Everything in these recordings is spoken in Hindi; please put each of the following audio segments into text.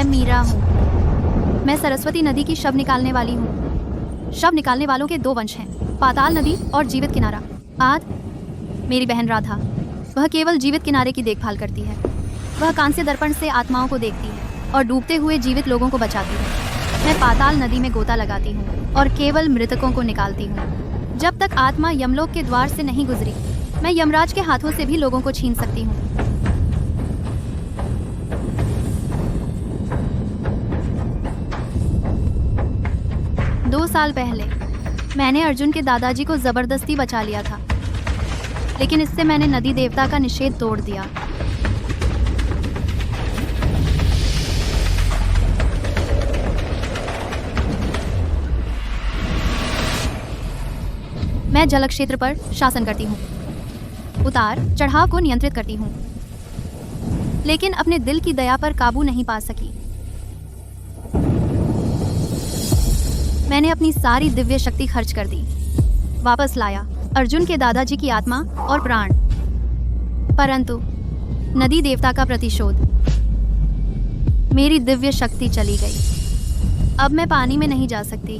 मीरा हूँ। मैं सरस्वती नदी की शव निकालने वाली हूँ। शव निकालने वालों के दो वंश हैं, पाताल नदी और जीवित किनारा। मेरी बहन राधा, वह केवल जीवित किनारे की देखभाल करती है। वह कांस्य दर्पण से आत्माओं को देखती है और डूबते हुए जीवित लोगों को बचाती है। मैं पाताल नदी में गोता लगाती हूँ और केवल मृतकों को निकालती हूँ। जब तक आत्मा यमलोक के द्वार से नहीं गुजरी, मैं यमराज के हाथों से भी लोगों को छीन सकती हूँ। 2 साल पहले मैंने अर्जुन के दादाजी को जबरदस्ती बचा लिया था, लेकिन इससे मैंने नदी देवता का निषेध तोड़ दिया। मैं जल क्षेत्र पर शासन करती हूँ, उतार चढ़ाव को नियंत्रित करती हूँ, लेकिन अपने दिल की दया पर काबू नहीं पा सकी। मैंने अपनी सारी दिव्य शक्ति खर्च कर दी, वापस लाया अर्जुन के दादाजी की आत्मा और प्राण, परंतु नदी देवता का प्रतिशोध। मेरी दिव्य शक्ति चली गई। अब मैं पानी में नहीं जा सकती।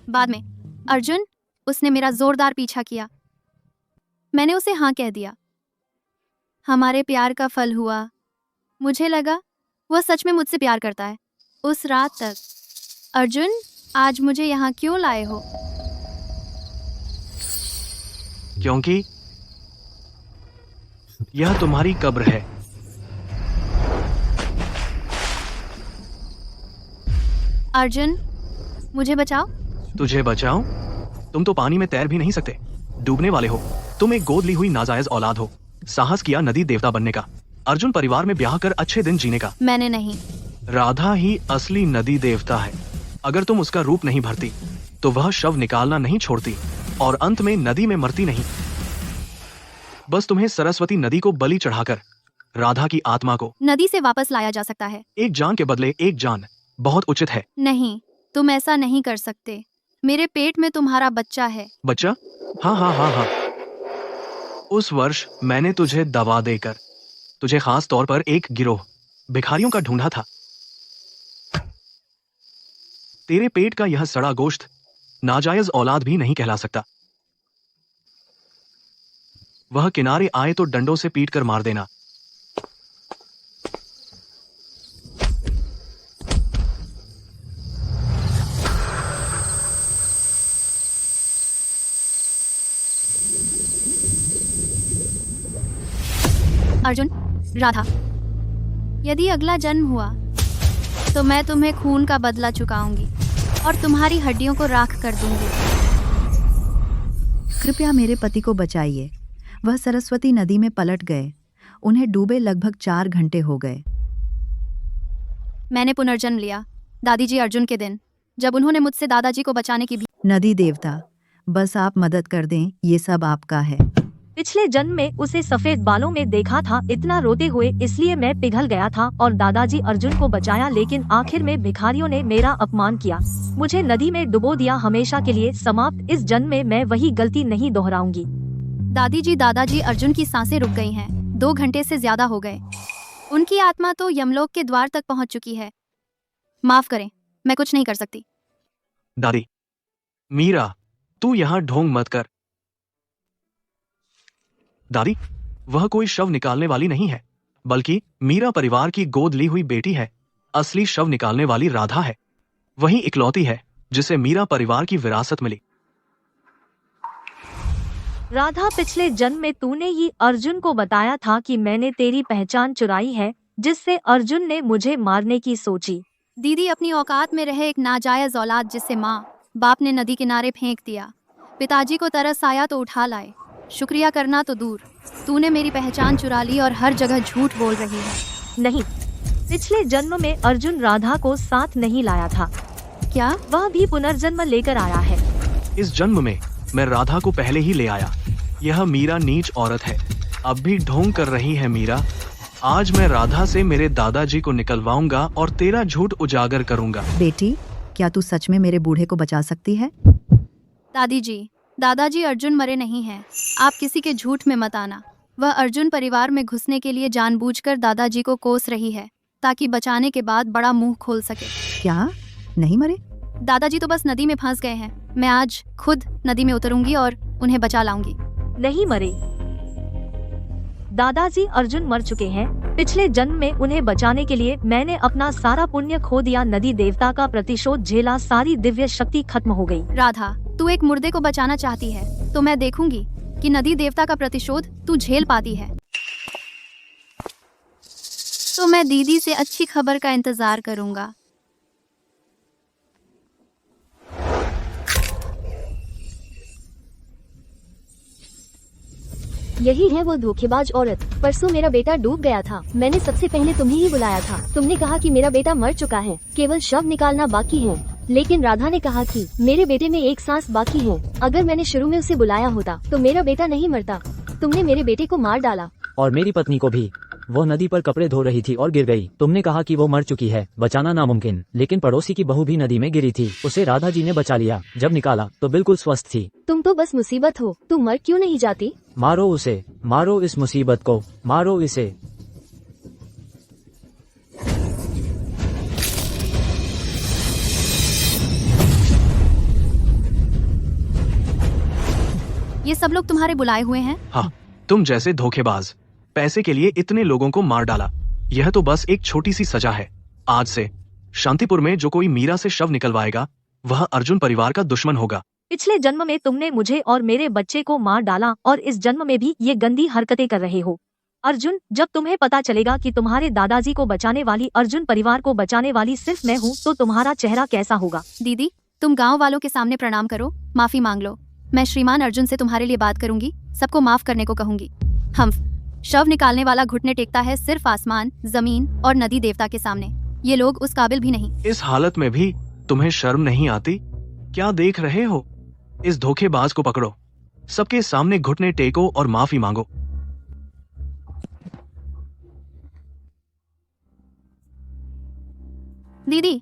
बाद में अर्जुन, उसने मेरा जोरदार पीछा किया। मैंने उसे हाँ कह दिया। हमारे प्यार का फल हुआ। मुझे लगा वह सच में मुझसे प्यार करता है। उस रात तक। अर्जुन, आज मुझे यहाँ क्यों लाए हो? क्योंकि यह तुम्हारी कब्र है। अर्जुन, मुझे बचाओ। तुझे बचाऊं? तुम तो पानी में तैर भी नहीं सकते, डूबने वाले हो। तुम एक गोद ली हुई नाजायज औलाद हो। साहस किया नदी देवता बनने का, अर्जुन परिवार में ब्याह कर अच्छे दिन जीने का। मैंने नहीं। राधा ही असली नदी देवता है। अगर तुम उसका रूप नहीं भरती तो वह शव निकालना नहीं छोड़ती और अंत में नदी में मरती नहीं। बस तुम्हें सरस्वती नदी को बलि चढ़ाकर राधा की आत्मा को नदी से वापस लाया जा सकता है। एक जान के बदले एक जान बहुत उचित है। नहीं, तुम ऐसा नहीं कर सकते। मेरे पेट में तुम्हारा बच्चा है। बच्चा? हाँ हाँ हाँ हाँ। उस वर्ष मैंने तुझे दवा देकर तुझे खास तौर पर एक गिरोह भिखारियों का ढूंढा था। तेरे पेट का यह सड़ा गोश्त नाजायज औलाद भी नहीं कहला सकता। वह किनारे आए तो डंडों से पीट कर मार देना। अर्जुन, राधा, यदि अगला जन्म हुआ तो मैं तुम्हें खून का बदला चुकाऊंगी और तुम्हारी हड्डियों को राख कर दूंगी। कृपया मेरे पति को बचाइए। वह सरस्वती नदी में पलट गए। उन्हें डूबे लगभग 4 घंटे हो गए। मैंने पुनर्जन्म लिया दादी जी अर्जुन के दिन, जब उन्होंने मुझसे दादाजी को बचाने की भी। नदी देवता, बस आप मदद कर दें, ये सब आपका है। पिछले जन्म में उसे सफेद बालों में देखा था, इतना रोते हुए, इसलिए मैं पिघल गया था और दादाजी अर्जुन को बचाया, लेकिन आखिर में भिखारियों ने मेरा अपमान किया, मुझे नदी में डुबो दिया, हमेशा के लिए समाप्त। इस जन्म में मैं वही गलती नहीं दोहराऊंगी। दादाजी अर्जुन की सांसें रुक गई हैं। 2 घंटे से ज्यादा हो गए। उनकी आत्मा तो यमलोक के द्वार तक पहुंच चुकी है। माफ करें, मैं कुछ नहीं कर सकती। दादी, मीरा, तू यहाँ ढोंग मत कर। दादी, वह कोई शव निकालने वाली नहीं है, बल्कि मीरा परिवार की गोद ली हुई बेटी है। असली शव निकालने वाली राधा है। वही इकलौती है जिसे मीरा परिवार की विरासत मिली। राधा, पिछले जन्म में तूने ही अर्जुन को बताया था कि मैंने तेरी पहचान चुराई है, जिससे अर्जुन ने मुझे मारने की सोची। दीदी, अपनी औकात में रहे एक नाजायज औलाद जिसे माँ बाप ने नदी किनारे फेंक दिया। पिताजी को तरस आया तो उठा लाए। शुक्रिया करना तो दूर, तूने मेरी पहचान चुरा ली और हर जगह झूठ बोल रही है। नहीं, पिछले जन्म में अर्जुन राधा को साथ नहीं लाया था। क्या? वह भी पुनर्जन्म लेकर आया है। इस जन्म में मैं राधा को पहले ही ले आया। यह मीरा नीच औरत है, अब भी ढोंग कर रही है। मीरा, आज मैं राधा से मेरे दादाजी को निकलवाऊंगा और तेरा झूठ उजागर करूंगा। बेटी, क्या तू सच में मेरे बूढ़े को बचा सकती है? दादाजी अर्जुन मरे नहीं हैं। आप किसी के झूठ में मत आना। वह अर्जुन परिवार में घुसने के लिए जानबूझकर दादाजी को कोस रही है ताकि बचाने के बाद बड़ा मुंह खोल सके। क्या? नहीं मरे? दादाजी तो बस नदी में फंस गए हैं। मैं आज खुद नदी में उतरूंगी और उन्हें बचा लाऊंगी। नहीं मरे। दादाजी अर्जुन मर चुके हैं। पिछले जन्म में उन्हें बचाने के लिए मैंने अपना सारा पुण्य खो दिया। नदी देवता का प्रतिशोध झेला, सारी दिव्य शक्ति खत्म हो गई। राधा, तू एक मुर्दे को बचाना चाहती है तो मैं देखूंगी कि नदी देवता का प्रतिशोध तू झेल पाती है। तो मैं दीदी से अच्छी खबर का इंतजार करूंगा। यही है वो धोखेबाज औरत। परसों मेरा बेटा डूब गया था। मैंने सबसे पहले तुम्हें ही बुलाया था। तुमने कहा कि मेरा बेटा मर चुका है, केवल शव निकालना बाकी है। लेकिन राधा ने कहा कि मेरे बेटे में एक सांस बाकी है। अगर मैंने शुरू में उसे बुलाया होता तो मेरा बेटा नहीं मरता। तुमने मेरे बेटे को मार डाला। और मेरी पत्नी को भी। वो नदी पर कपड़े धो रही थी और गिर गई। तुमने कहा कि वो मर चुकी है, बचाना नामुमकिन। लेकिन पड़ोसी की बहू भी नदी में गिरी थी, उसे राधा जी ने बचा लिया। जब निकाला तो बिल्कुल स्वस्थ थी। तुम तो बस मुसीबत हो। तुम मर क्यों नहीं जाती? मारो उसे, मारो इस मुसीबत को, मारो इसे। ये सब लोग तुम्हारे बुलाए हुए हैं? हाँ, तुम जैसे धोखेबाज पैसे के लिए इतने लोगों को मार डाला। यह तो बस एक छोटी सी सजा है। आज से शांतिपुर में जो कोई मीरा से शव निकलवाएगा वह अर्जुन परिवार का दुश्मन होगा। पिछले जन्म में तुमने मुझे और मेरे बच्चे को मार डाला और इस जन्म में भी ये गंदी हरकतें कर रहे हो। अर्जुन, जब तुम्हें पता चलेगा कि तुम्हारे दादाजी को बचाने वाली, अर्जुन परिवार को बचाने वाली सिर्फ मैं हूँ, तो तुम्हारा चेहरा कैसा होगा? दीदी, तुम गांव वालों के सामने प्रणाम करो, माफी मांग लो। मैं श्रीमान अर्जुन से तुम्हारे लिए बात करूंगी, सबको माफ करने को कहूंगी। हम शव निकालने वाला घुटने टेकता है सिर्फ आसमान, जमीन और नदी देवता के सामने। ये लोग उस काबिल भी नहीं। इस हालत में भी तुम्हें शर्म नहीं आती? क्या देख रहे हो? इस धोखेबाज को पकड़ो, सबके सामने घुटने टेको और माफी मांगो। दीदी,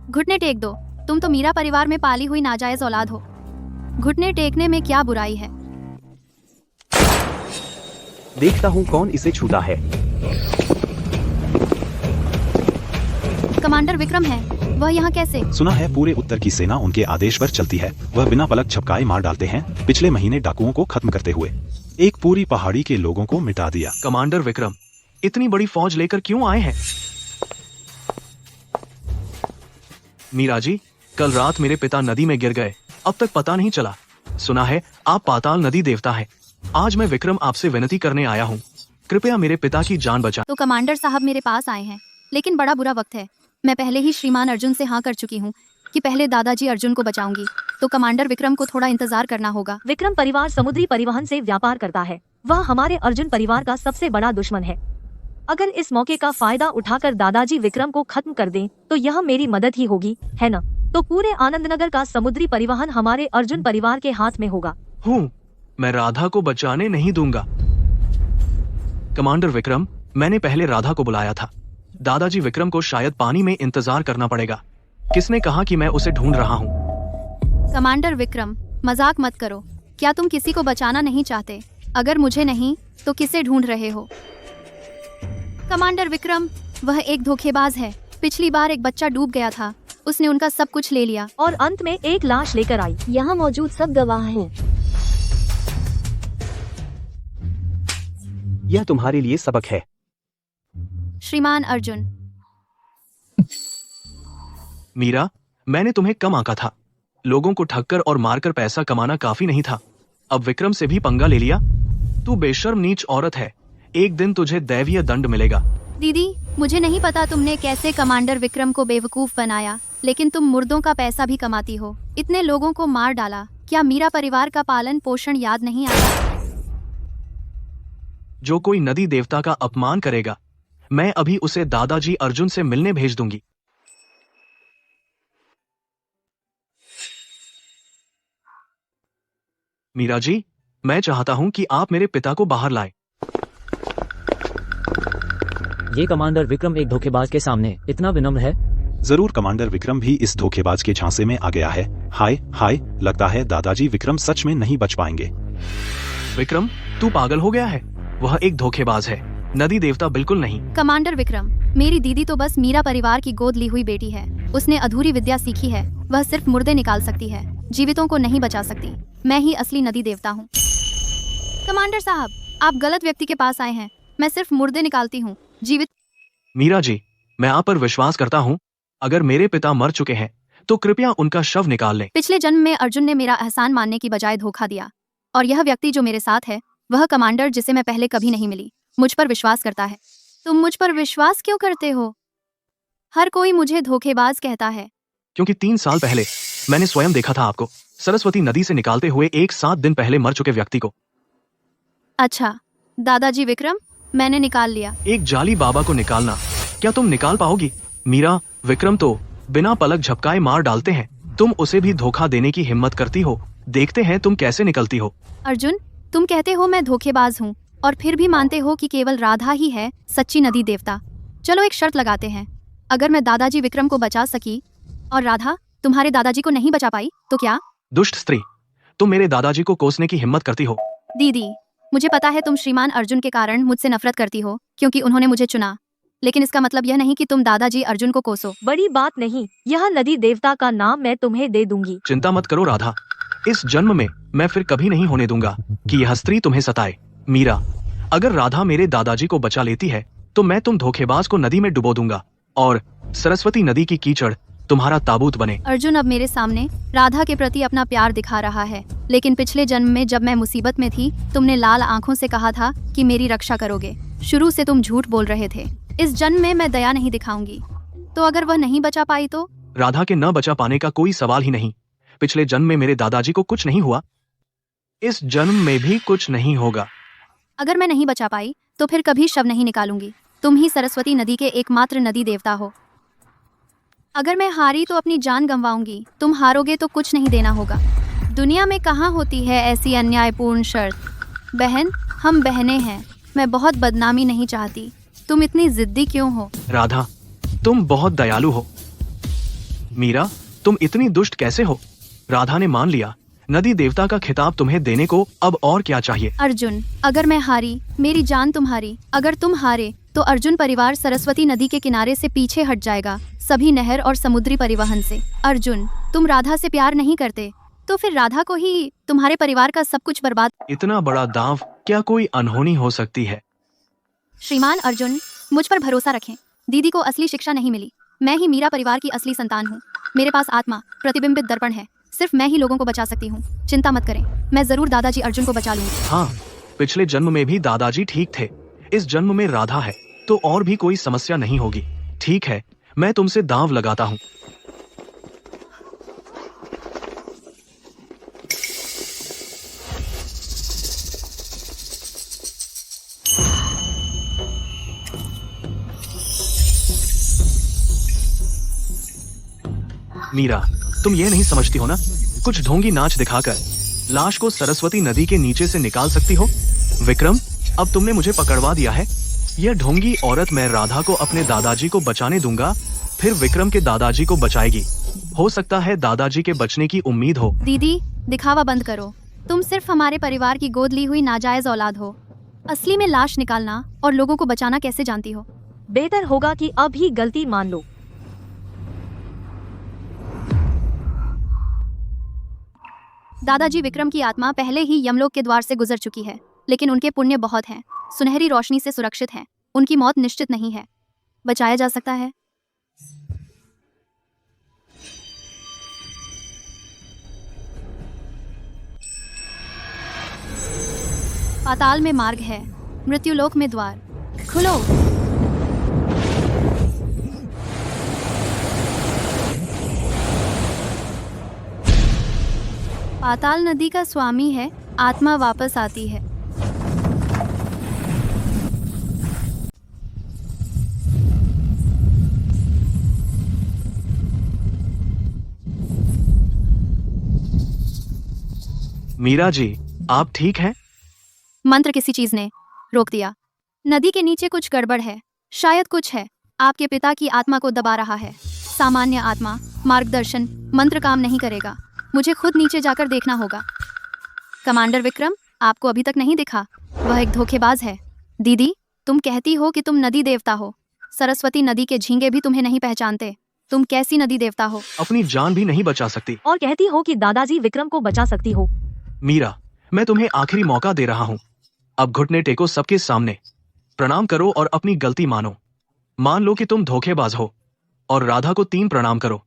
घुटने टेक दो। तुम तो मीरा परिवार में पाली हुई नाजायज औलाद हो। घुटने टेकने में क्या बुराई है? देखता हूँ कौन इसे छूता है। कमांडर विक्रम है, वह यहाँ कैसे? सुना है पूरे उत्तर की सेना उनके आदेश पर चलती है। वह बिना पलक झपकाए मार डालते हैं। पिछले महीने डाकुओं को खत्म करते हुए एक पूरी पहाड़ी के लोगों को मिटा दिया। कमांडर विक्रम, इतनी बड़ी फौज लेकर क्यों आए हैं? मीरा जी, कल रात मेरे पिता नदी में गिर गए, अब तक पता नहीं चला। सुना है आप पाताल नदी देवता हैं। आज मैं विक्रम आपसे विनती करने आया हूँ, कृपया मेरे पिता की जान बचा। तो कमांडर साहब मेरे पास आए हैं, लेकिन बड़ा बुरा वक्त है। मैं पहले ही श्रीमान अर्जुन से हाँ कर चुकी हूँ कि पहले दादाजी अर्जुन को बचाऊंगी, तो कमांडर विक्रम को थोड़ा इंतजार करना होगा। विक्रम परिवार समुद्री परिवहन से व्यापार करता है। वह हमारे अर्जुन परिवार का सबसे बड़ा दुश्मन है। अगर इस मौके का फायदा उठाकर दादाजी विक्रम को खत्म कर दें तो यह मेरी मदद ही होगी, है न? तो पूरे आनंदनगर का समुद्री परिवहन हमारे अर्जुन परिवार के हाथ में होगा। मैं राधा को बचाने नहीं दूंगा। कमांडर विक्रम, मैंने पहले राधा को बुलाया था। दादाजी विक्रम को शायद पानी में इंतजार करना पड़ेगा। किसने कहा कि मैं उसे ढूंढ रहा हूँ? कमांडर विक्रम, मजाक मत करो। क्या तुम किसी को बचाना नहीं चाहते? अगर मुझे नहीं तो किसे ढूंढ रहे हो? कमांडर विक्रम, वह एक धोखेबाज है। पिछली बार एक बच्चा डूब गया था, उसने उनका सब कुछ ले लिया और अंत में एक लाश लेकर आई। यहाँ मौजूद सब गवाह हैं। यह तुम्हारे लिए सबक है। श्रीमान अर्जुन। मीरा, मैंने तुम्हें कम आंका था। लोगों को ठगकर और मारकर पैसा कमाना काफी नहीं था, अब विक्रम से भी पंगा ले लिया। तू बेशर्म नीच औरत है, एक दिन तुझे दैवीय दंड मिलेगा। दीदी, मुझे नहीं पता तुमने कैसे कमांडर विक्रम को बेवकूफ बनाया, लेकिन तुम मुर्दों का पैसा भी कमाती हो। इतने लोगों को मार डाला, क्या मीरा परिवार का पालन पोषण याद नहीं आता? जो कोई नदी देवता का अपमान करेगा, मैं अभी उसे दादाजी अर्जुन से मिलने भेज दूंगी। मीरा जी, मैं चाहता हूं कि आप मेरे पिता को बाहर लाएं। ये कमांडर विक्रम एक धोखेबाज के सामने इतना विनम्र है। जरूर, कमांडर विक्रम भी इस धोखेबाज के झांसे में आ गया है। हाय हाय, लगता है दादाजी विक्रम सच में नहीं बच पाएंगे। विक्रम, तू पागल हो गया है? वह एक धोखेबाज है, नदी देवता बिल्कुल नहीं। कमांडर विक्रम, मेरी दीदी तो बस मीरा परिवार की गोद ली हुई बेटी है। उसने अधूरी विद्या सीखी है। वह सिर्फ मुर्दे निकाल सकती है, जीवितों को नहीं बचा सकती। मैं ही असली नदी देवता हूँ। कमांडर साहब, आप गलत व्यक्ति के पास आए हैं। मैं सिर्फ मुर्दे निकालती हूँ, जीवित। मीरा जी, मैं आप पर विश्वास करता हूँ। अगर मेरे पिता मर चुके हैं तो कृपया उनका शव निकाल लें। पिछले जन्म में अर्जुन ने मेरा एहसान मानने की बजाय धोखा दिया, और यह व्यक्ति जो मेरे साथ है वह कमांडर जिसे मैं पहले कभी नहीं मिली, मुझ पर विश्वास करता है। तुम मुझ पर विश्वास क्यों करते हो? हर कोई मुझे धोखेबाज कहता है। क्योंकि 3 साल पहले मैंने स्वयं देखा था आपको सरस्वती नदी से निकालते हुए एक 7 दिन पहले मर चुके व्यक्ति को। अच्छा दादाजी विक्रम, मैंने निकाल लिया। एक जाली बाबा को निकालना, क्या तुम निकाल पाओगी? मीरा, विक्रम तो बिना पलक झपकाए मार डालते हैं, तुम उसे भी धोखा देने की हिम्मत करती हो। देखते हैं तुम कैसे निकलती हो। अर्जुन, तुम कहते हो मैं धोखेबाज हूँ और फिर भी मानते हो कि केवल राधा ही है सच्ची नदी देवता। चलो एक शर्त लगाते हैं, अगर मैं दादाजी विक्रम को बचा सकी और राधा तुम्हारे दादाजी को नहीं बचा पाई तो क्या? दुष्ट स्त्री, तुम मेरे दादाजी को कोसने की हिम्मत करती हो। दीदी, मुझे पता है तुम श्रीमान अर्जुन के कारण मुझसे नफरत करती हो क्योंकि उन्होंने मुझे चुना, लेकिन इसका मतलब यह नहीं कि तुम दादाजी अर्जुन को कोसो। बड़ी बात नहीं, यह नदी देवता का नाम मैं तुम्हें दे दूंगी। चिंता मत करो राधा, इस जन्म में मैं फिर कभी नहीं होने दूंगा कि यह स्त्री तुम्हें सताए। मीरा, अगर राधा मेरे दादाजी को बचा लेती है तो मैं तुम धोखेबाज को नदी में डुबो दूंगा और सरस्वती नदी की कीचड़ तुम्हारा ताबूत बने। अर्जुन अब मेरे सामने राधा के प्रति अपना प्यार दिखा रहा है, लेकिन पिछले जन्म में जब मैं मुसीबत में थी तुमने लाल आंखों से कहा था कि मेरी रक्षा करोगे। शुरू से तुम झूठ बोल रहे थे। इस जन्म में मैं दया नहीं दिखाऊंगी, तो अगर वह नहीं बचा पाई तो? राधा के न बचा पाने का कोई सवाल ही नहीं। पिछले जन्म में मेरे दादाजी को कुछ नहीं हुआ, इस जन्म में भी कुछ नहीं होगा। अगर मैं नहीं बचा पाई तो फिर कभी शव नहीं निकालूंगी। तुम ही सरस्वती नदी के एकमात्र नदी देवता हो। अगर मैं हारी तो अपनी जान गंवाऊंगी, तुम हारोगे तो कुछ नहीं देना होगा। दुनिया में कहाँ होती है ऐसी अन्यायपूर्ण शर्त। बहन, हम बहनें हैं, मैं बहुत बदनामी नहीं चाहती। तुम इतनी जिद्दी क्यों हो? राधा, तुम बहुत दयालु हो। मीरा, तुम इतनी दुष्ट कैसे हो? राधा ने मान लिया, नदी देवता का खिताब तुम्हें देने को अब और क्या चाहिए? अर्जुन, अगर मैं हारी, मेरी जान तुम्हारी। अगर तुम हारे तो अर्जुन परिवार सरस्वती नदी के किनारे से पीछे हट जाएगा, सभी नहर और समुद्री परिवहन से। अर्जुन, तुम राधा से प्यार नहीं करते तो फिर राधा को ही तुम्हारे परिवार का सब कुछ बर्बाद। इतना बड़ा दांव क्या कोई अनहोनी हो सकती है? श्रीमान अर्जुन, मुझ पर भरोसा रखें। दीदी को असली शिक्षा नहीं मिली। मैं ही मीरा परिवार की असली संतान हूँ। मेरे पास आत्मा, प्रतिबिंबित दर्पण है। सिर्फ मैं ही लोगों को बचा सकती हूँ। चिंता मत करें, मैं जरूर दादाजी अर्जुन को बचा लूंगी। हाँ, पिछले जन्म में भी दादाजी ठीक थे, इस जन्म में राधा है तो और भी कोई समस्या नहीं होगी। ठीक है, मैं तुमसे दांव लगाता हूँ। मीरा, तुम ये नहीं समझती हो ना, कुछ ढोंगी नाच दिखाकर लाश को सरस्वती नदी के नीचे से निकाल सकती हो। विक्रम, अब तुमने मुझे पकड़वा दिया है। यह ढोंगी औरत मैं राधा को अपने दादाजी को बचाने दूंगा, फिर विक्रम के दादाजी को बचाएगी। हो सकता है दादाजी के बचने की उम्मीद हो। दीदी, दिखावा बंद करो। तुम सिर्फ हमारे परिवार की गोद ली हुई नाजायज औलाद हो। असली में लाश निकालना और लोगों को बचाना कैसे जानती हो? बेहतर होगा कि अब ही गलती मान लो। दादाजी विक्रम की आत्मा पहले ही यमलोक के द्वार से गुजर चुकी है, लेकिन उनके पुण्य बहुत हैं, सुनहरी रोशनी से सुरक्षित हैं। उनकी मौत निश्चित नहीं है, बचाया जा सकता है। पाताल में मार्ग है, मृत्युलोक में द्वार। खुलो। पाताल नदी का स्वामी है, आत्मा वापस आती है। मीरा जी, आप ठीक हैं? मंत्र किसी चीज ने रोक दिया। नदी के नीचे कुछ गड़बड़ है, शायद कुछ है। आपके पिता की आत्मा को दबा रहा है। सामान्य आत्मा, मार्गदर्शन, मंत्र काम नहीं करेगा। मुझे खुद नीचे जाकर देखना होगा। कमांडर विक्रम, आपको अभी तक नहीं दिखा। वह एक धोखेबाज है, दीदी, तुम कहती हो कि तुम नदी देवता हो। सरस्वती नदी के झींगे भी तुम्हें नहीं पहचानते। तुम कैसी नदी देवता हो? अपनी जान भी नहीं बचा सकती। और कहती हो कि दादाजी विक्रम को बचा सकती हो। मीरा, मैं तुम्हें आखिरी मौका दे रहा हूँ। अब घुटने टेको सबके सामने, प्रणाम करो और अपनी गलती मानो। मान लो कि तुम धोखेबाज हो और राधा को 3 प्रणाम करो।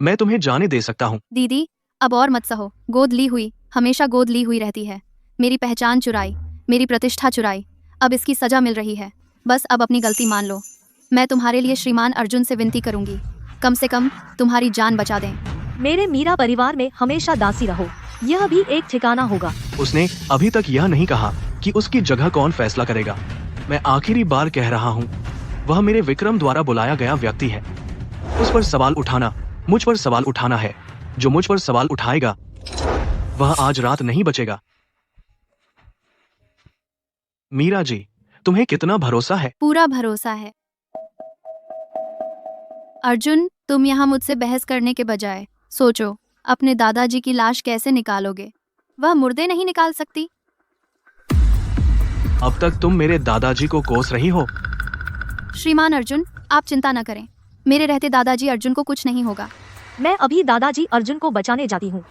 मैं तुम्हें जाने दे सकता हूँ। दीदी, अब और मत सहो। गोद ली हुई हमेशा गोद ली हुई रहती है। मेरी पहचान चुराई, मेरी प्रतिष्ठा चुराई। अब इसकी सजा मिल रही है। बस अब अपनी गलती मान लो। मैं तुम्हारे लिए श्रीमान अर्जुन से विनती करूंगी, कम से कम तुम्हारी जान बचा दें। मेरे मीरा परिवार में हमेशा दासी रहो, यह भी एक ठिकाना होगा। उसने अभी तक यह नहीं कहा कि उसकी जगह कौन फैसला करेगा। मैं आखिरी बार कह रहा हूँ, वह मेरे विक्रम द्वारा बुलाया गया व्यक्ति है। उस पर सवाल उठाना मुझ पर सवाल उठाना है। जो मुझ पर सवाल उठाएगा वह आज रात नहीं बचेगा। मीरा जी, तुम्हें कितना भरोसा है? पूरा भरोसा है। अर्जुन, तुम यहाँ मुझसे बहस करने के बजाय सोचो, अपने दादाजी की लाश कैसे निकालोगे? वह मुर्दे नहीं निकाल सकती। अब तक तुम मेरे दादाजी को कोस रही हो। श्रीमान अर्जुन, आप चिंता न करें। मेरे रहते दादाजी अर्जुन को कुछ नहीं होगा। मैं अभी दादाजी अर्जुन को बचाने जाती हूँ।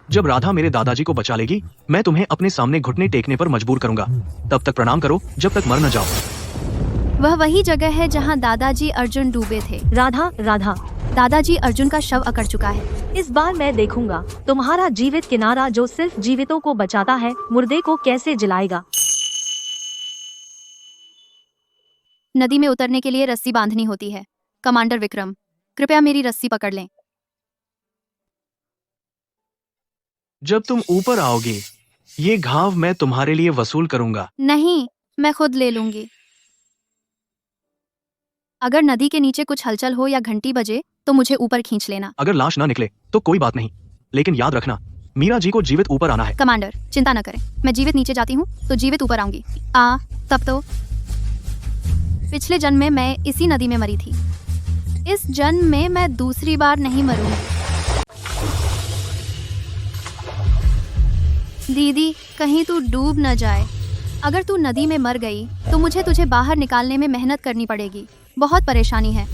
जब राधा मेरे दादाजी को बचा लेगी, मैं तुम्हें अपने सामने घुटने टेकने पर मजबूर करूंगा। तब तक प्रणाम करो जब तक मर न जाओ। वह वही जगह है जहाँ दादाजी अर्जुन डूबे थे। राधा, राधा, दादाजी अर्जुन का शव अकड़ चुका है। इस बार मैं देखूंगा तुम्हारा जीवित किनारा जो सिर्फ जीवितों को बचाता है, मुर्दे को कैसे जलाएगा। नदी में उतरने के लिए रस्सी बांधनी होती है। कमांडर विक्रम, कृपया मेरी रस्सी पकड़ लें। जब तुम ऊपर आओगे, ये घाव मैं तुम्हारे लिए वसूल करूंगा। नहीं, मैं खुद ले लूंगी। अगर नदी के नीचे कुछ हलचल हो या घंटी बजे तो मुझे ऊपर खींच लेना। अगर लाश ना निकले तो कोई बात नहीं, लेकिन याद रखना, मीरा जी को जीवित ऊपर आना है। कमांडर, चिंता न करें। मैं जीवित नीचे जाती हूँ तो जीवित ऊपर आऊंगी। तब तो पिछले जन्म में मैं इसी नदी में मरी थी। इस जन्म में मैं दूसरी बार नहीं मरूंगी। दीदी, कहीं तू डूब न जाए। अगर तू नदी में मर गई तो मुझे तुझे बाहर निकालने में मेहनत करनी पड़ेगी। बहुत परेशानी है।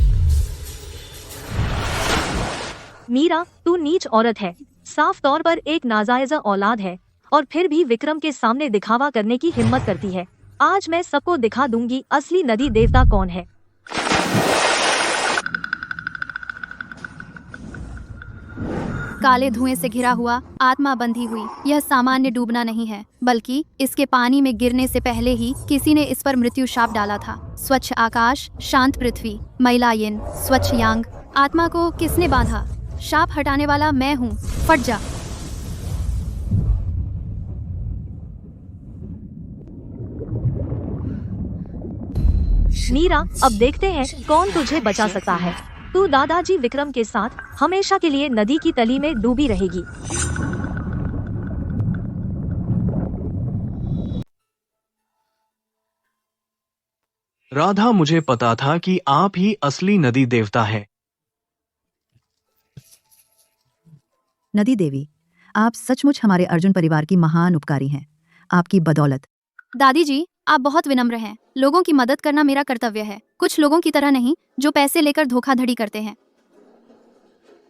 मीरा, तू नीच औरत है, साफ तौर पर एक नाजायजा औलाद है, और फिर भी विक्रम के सामने दिखावा करने की हिम्मत करती है। आज मैं सबको दिखा दूंगी असली नदी देवता कौन है। काले धुएं से घिरा हुआ, आत्मा बंधी हुई, यह सामान्य डूबना नहीं है, बल्कि इसके पानी में गिरने से पहले ही किसी ने इस पर मृत्यु शाप डाला था। स्वच्छ आकाश, शांत पृथ्वी, मैला यिन, स्वच्छ यांग। आत्मा को किसने बांधा? शाप हटाने वाला मैं हूँ। फट जा। मीरा, अब देखते हैं कौन तुझे बचा सकता है। तू दादाजी विक्रम के साथ हमेशा के लिए नदी की तली में डूबी रहेगी। राधा, मुझे पता था कि आप ही असली नदी देवता हैं। नदी देवी, आप सचमुच हमारे अर्जुन परिवार की महान उपकारी हैं। आपकी बदौलत। दादी जी, आप बहुत विनम्र हैं। लोगों की मदद करना मेरा कर्तव्य है, कुछ लोगों की तरह नहीं जो पैसे लेकर धोखाधड़ी करते हैं।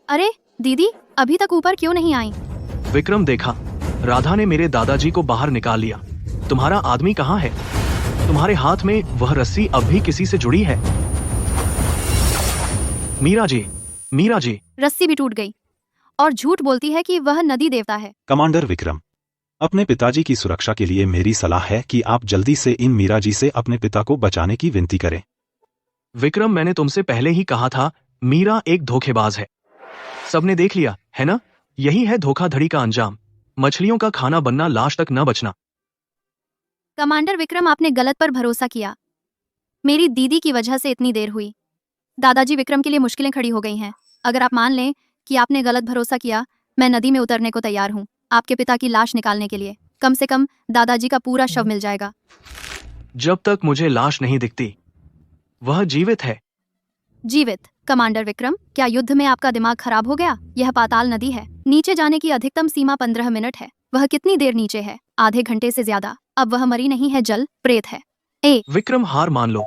अरे दीदी, अभी तक ऊपर क्यों नहीं आई? विक्रम, देखा, राधा ने मेरे दादाजी को बाहर निकाल लिया। तुम्हारा आदमी कहाँ है? तुम्हारे हाथ में वह रस्सी अब भी किसी से जुड़ी है? मीरा जी, मीरा जी। रस्सी भी टूट गई और झूठ बोलती है कि वह नदी देवता है। कमांडर विक्रम, अपने पिताजी की सुरक्षा के लिए मेरी सलाह है कि आप जल्दी से इन मीरा जी से अपने पिता को बचाने की विनती करें। विक्रम, मैंने तुमसे पहले ही कहा था, मीरा एक धोखेबाज है। सबने देख लिया है ना? यही है धोखाधड़ी का अंजाम। मछलियों का खाना बनना, लाश तक न बचना। कमांडर विक्रम, आपने गलत पर भरोसा किया। मेरी दीदी की वजह से इतनी देर हुई। दादाजी विक्रम के लिए मुश्किलें खड़ी हो गई हैं। अगर आप मान लें कि आपने गलत भरोसा किया, मैं नदी में उतरने को तैयार हूँ, आपके पिता की लाश निकालने के लिए। कम से कम दादाजी का पूरा शव मिल जाएगा। जब तक मुझे लाश नहीं दिखती, वह जीवित है। जीवित? कमांडर विक्रम, क्या युद्ध में आपका दिमाग खराब हो गया? यह पाताल नदी है, नीचे जाने की अधिकतम सीमा 15 मिनट है। वह कितनी देर नीचे है? आधे घंटे से ज्यादा। अब वह मरी नहीं है, जल प्रेत है। विक्रम, हार मान लो।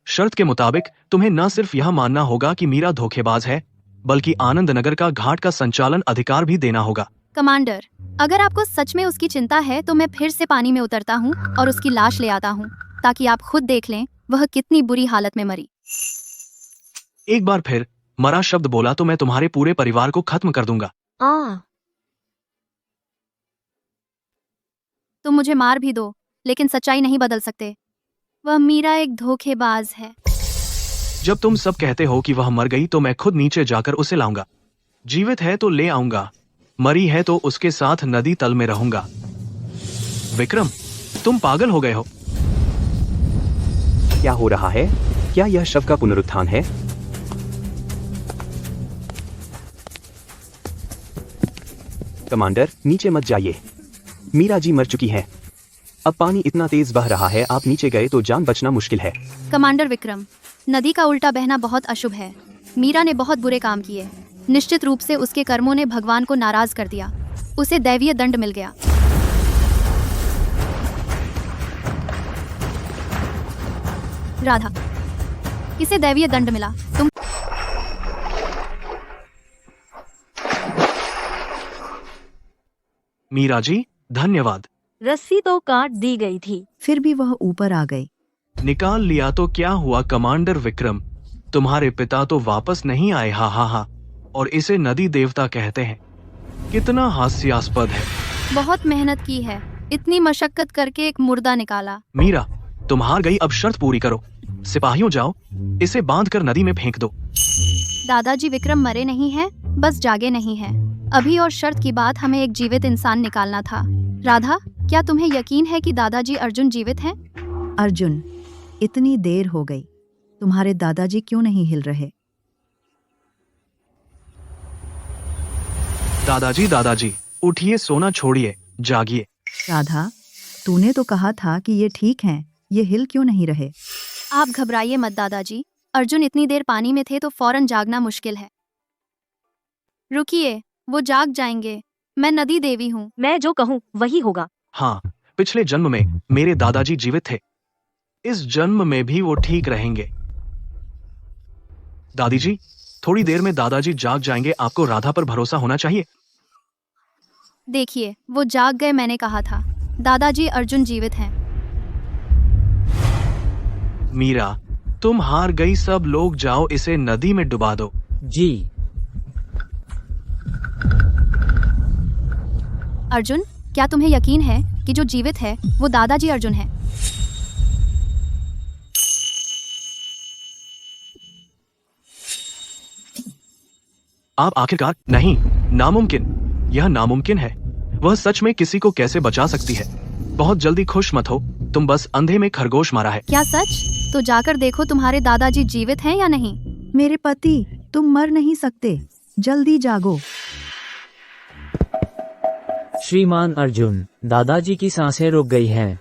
शर्त के मुताबिक तुम्हें न सिर्फ यह मानना होगा कि मीरा धोखेबाज है, बल्कि आनंद नगर का घाट का संचालन अधिकार भी देना होगा। कमांडर, अगर आपको सच में उसकी चिंता है तो मैं फिर से पानी में उतरता हूँ और उसकी लाश ले आता हूँ, ताकि आप खुद देख लें वह कितनी बुरी हालत में मरी। एक बार फिर मरा शब्द बोला तो मैं तुम्हारे पूरे परिवार को खत्म कर दूंगा। तुम मुझे मार भी दो, लेकिन सच्चाई नहीं बदल सकते। वह मीरा एक धोखेबाज है। जब तुम सब कहते हो कि वह मर गई तो मैं खुद नीचे जाकर उसे लाऊंगा। जीवित है तो ले आऊंगा, मरी है तो उसके साथ नदी तल में रहूंगा। विक्रम, तुम पागल हो गए हो। क्या हो रहा है? क्या यह शव का पुनरुत्थान है? कमांडर, नीचे मत जाइए। मीरा जी मर चुकी है। अब पानी इतना तेज बह रहा है, आप नीचे गए तो जान बचना मुश्किल है। कमांडर विक्रम, नदी का उल्टा बहना बहुत अशुभ है। मीरा ने बहुत बुरे काम किए। निश्चित रूप से उसके कर्मों ने भगवान को नाराज कर दिया। उसे दैवीय दंड मिल गया। राधा, इसे दैवीय दंड मिला। तुम मीरा जी, धन्यवाद। रस्सी तो काट दी गई थी। फिर भी वह ऊपर आ गई। निकाल लिया तो क्या हुआ कमांडर विक्रम? तुम्हारे पिता तो वापस नहीं आए। हा हा हा। और इसे नदी देवता कहते हैं। कितना हास्यास्पद है। बहुत मेहनत की है, इतनी मशक्कत करके एक मुर्दा निकाला। मीरा, तुम हार गई, अब शर्त पूरी करो। सिपाहियों, जाओ, इसे बांधकर नदी में फेंक दो। दादाजी विक्रम मरे नहीं हैं, बस जागे नहीं हैं। अभी और शर्त की बात, हमें एक जीवित इंसान निकालना था। राधा, क्या तुम्हें यकीन है कि दादाजी अर्जुन जीवित हैं? अर्जुन, इतनी देर हो गई, तुम्हारे दादाजी क्यों नहीं हिल रहे? दादाजी, दादाजी, उठिए, सोना छोड़िए, जागिए। राधा, तूने तो कहा था कि ये ठीक हैं, ये हिल क्यों नहीं रहे? आप घबराइए मत दादाजी। अर्जुन इतनी देर पानी में थे तो फौरन जागना मुश्किल है। रुकिए, वो जाग जाएंगे। मैं नदी देवी हूँ। मैं जो कहूँ वही होगा। हाँ, पिछले जन्म में मेरे दादाजी जीवित थे। इस जन्म में भी वो ठीक रहेंगे। दादी जी, थोड़ी देर में दादाजी जाग जाएंगे। आपको राधा पर भरोसा होना चाहिए। देखिए, वो जाग गए, मैंने कहा था। दादाजी अर्जुन जीवित हैं। मीरा, तुम हार गई। सब लोग जाओ, इसे नदी में डुबा दो। जी। अर्जुन, क्या तुम्हें यकीन है कि जो जीवित है वो दादाजी अर्जुन है? आप आखिरकार? नहीं, नामुमकिन। यह नामुमकिन है। वह सच में किसी को कैसे बचा सकती है? बहुत जल्दी खुश मत हो, तुम बस अंधे में खरगोश मारा है। क्या सच? तो जाकर देखो तुम्हारे दादाजी जीवित हैं या नहीं। मेरे पति, तुम मर नहीं सकते, जल्दी जागो। श्रीमान अर्जुन, दादाजी की सांसें रुक गई हैं।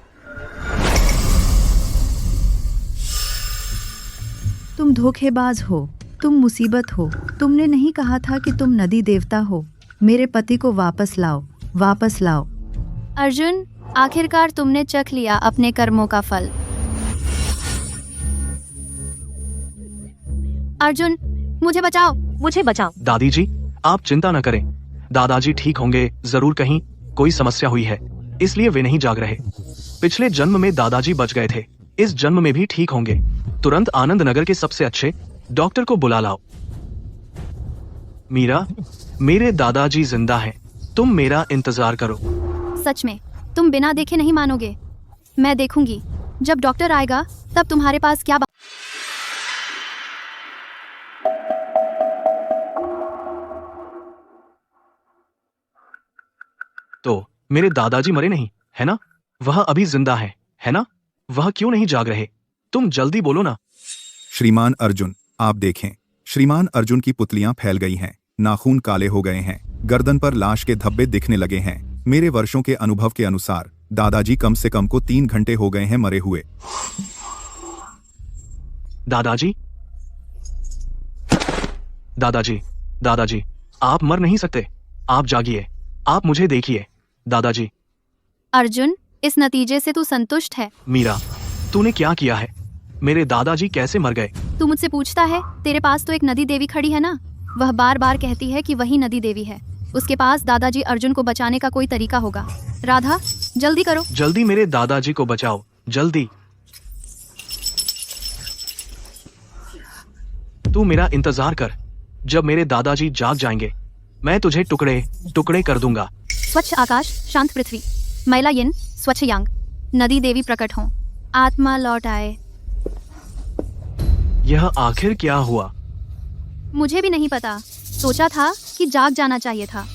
तुम धोखेबाज हो, तुम मुसीबत हो। तुमने नहीं कहा था कि तुम नदी देवता हो? मेरे पति को वापस लाओ, वापस लाओ। अर्जुन, आखिरकार तुमने चख लिया अपने कर्मों का फल। अर्जुन, मुझे बचाओ। मुझे बचाओ। दादी जी, आप चिंता न करें। दादाजी ठीक होंगे। जरूर कहीं कोई समस्या हुई है, इसलिए वे नहीं जाग रहे। पिछले जन्म में दादाजी बच गए थे, इस जन्म में भी ठीक होंगे। तुरंत आनंद नगर के सबसे अच्छे डॉक्टर को बुला लाओ। मीरा, मेरे दादाजी जिंदा हैं। तुम मेरा इंतजार करो। सच में? तुम बिना देखे नहीं मानोगे। मैं देखूंगी। जब डॉक्टर आएगा तब तुम्हारे पास क्या तो मेरे दादाजी मरे नहीं, है ना? वह अभी जिंदा है ना? वह क्यों नहीं जाग रहे? तुम जल्दी बोलो ना। श्रीमान अर्जुन, आप देखें, श्रीमान अर्जुन की पुतलियां फैल गई हैं, नाखून काले हो गए हैं, गर्दन पर लाश के धब्बे दिखने लगे हैं। मेरे वर्षों के अनुभव के अनुसार दादाजी कम से कम को 3 घंटे हो गए हैं मरे हुए। दादाजी, दादाजी, दादाजी, आप मर नहीं सकते। आप जागिए, आप मुझे देखिए। दादाजी। अर्जुन, इस नतीजे से तू संतुष्ट है? मीरा, तूने क्या किया है? मेरे दादाजी कैसे मर गए? तू मुझसे पूछता है? तेरे पास तो एक नदी देवी खड़ी है ना। वह बार बार कहती है कि वही नदी देवी है। उसके पास दादाजी अर्जुन को बचाने का कोई तरीका होगा। राधा, जल्दी करो। जल्दी मेरे दादाजी को बचाओ, जल्दी। तू मेरा इंतजार कर। जब मेरे दादाजी जाग जाएंगे, मैं तुझे टुकड़े टुकड़े कर दूंगा। स्वच्छ आकाश, शांत पृथ्वी, मैला यिन, स्वच्छ यांग, नदी देवी प्रकट हो, आत्मा लौट आए। यह आखिर क्या हुआ? मुझे भी नहीं पता। सोचा था कि जाग जाना चाहिए था।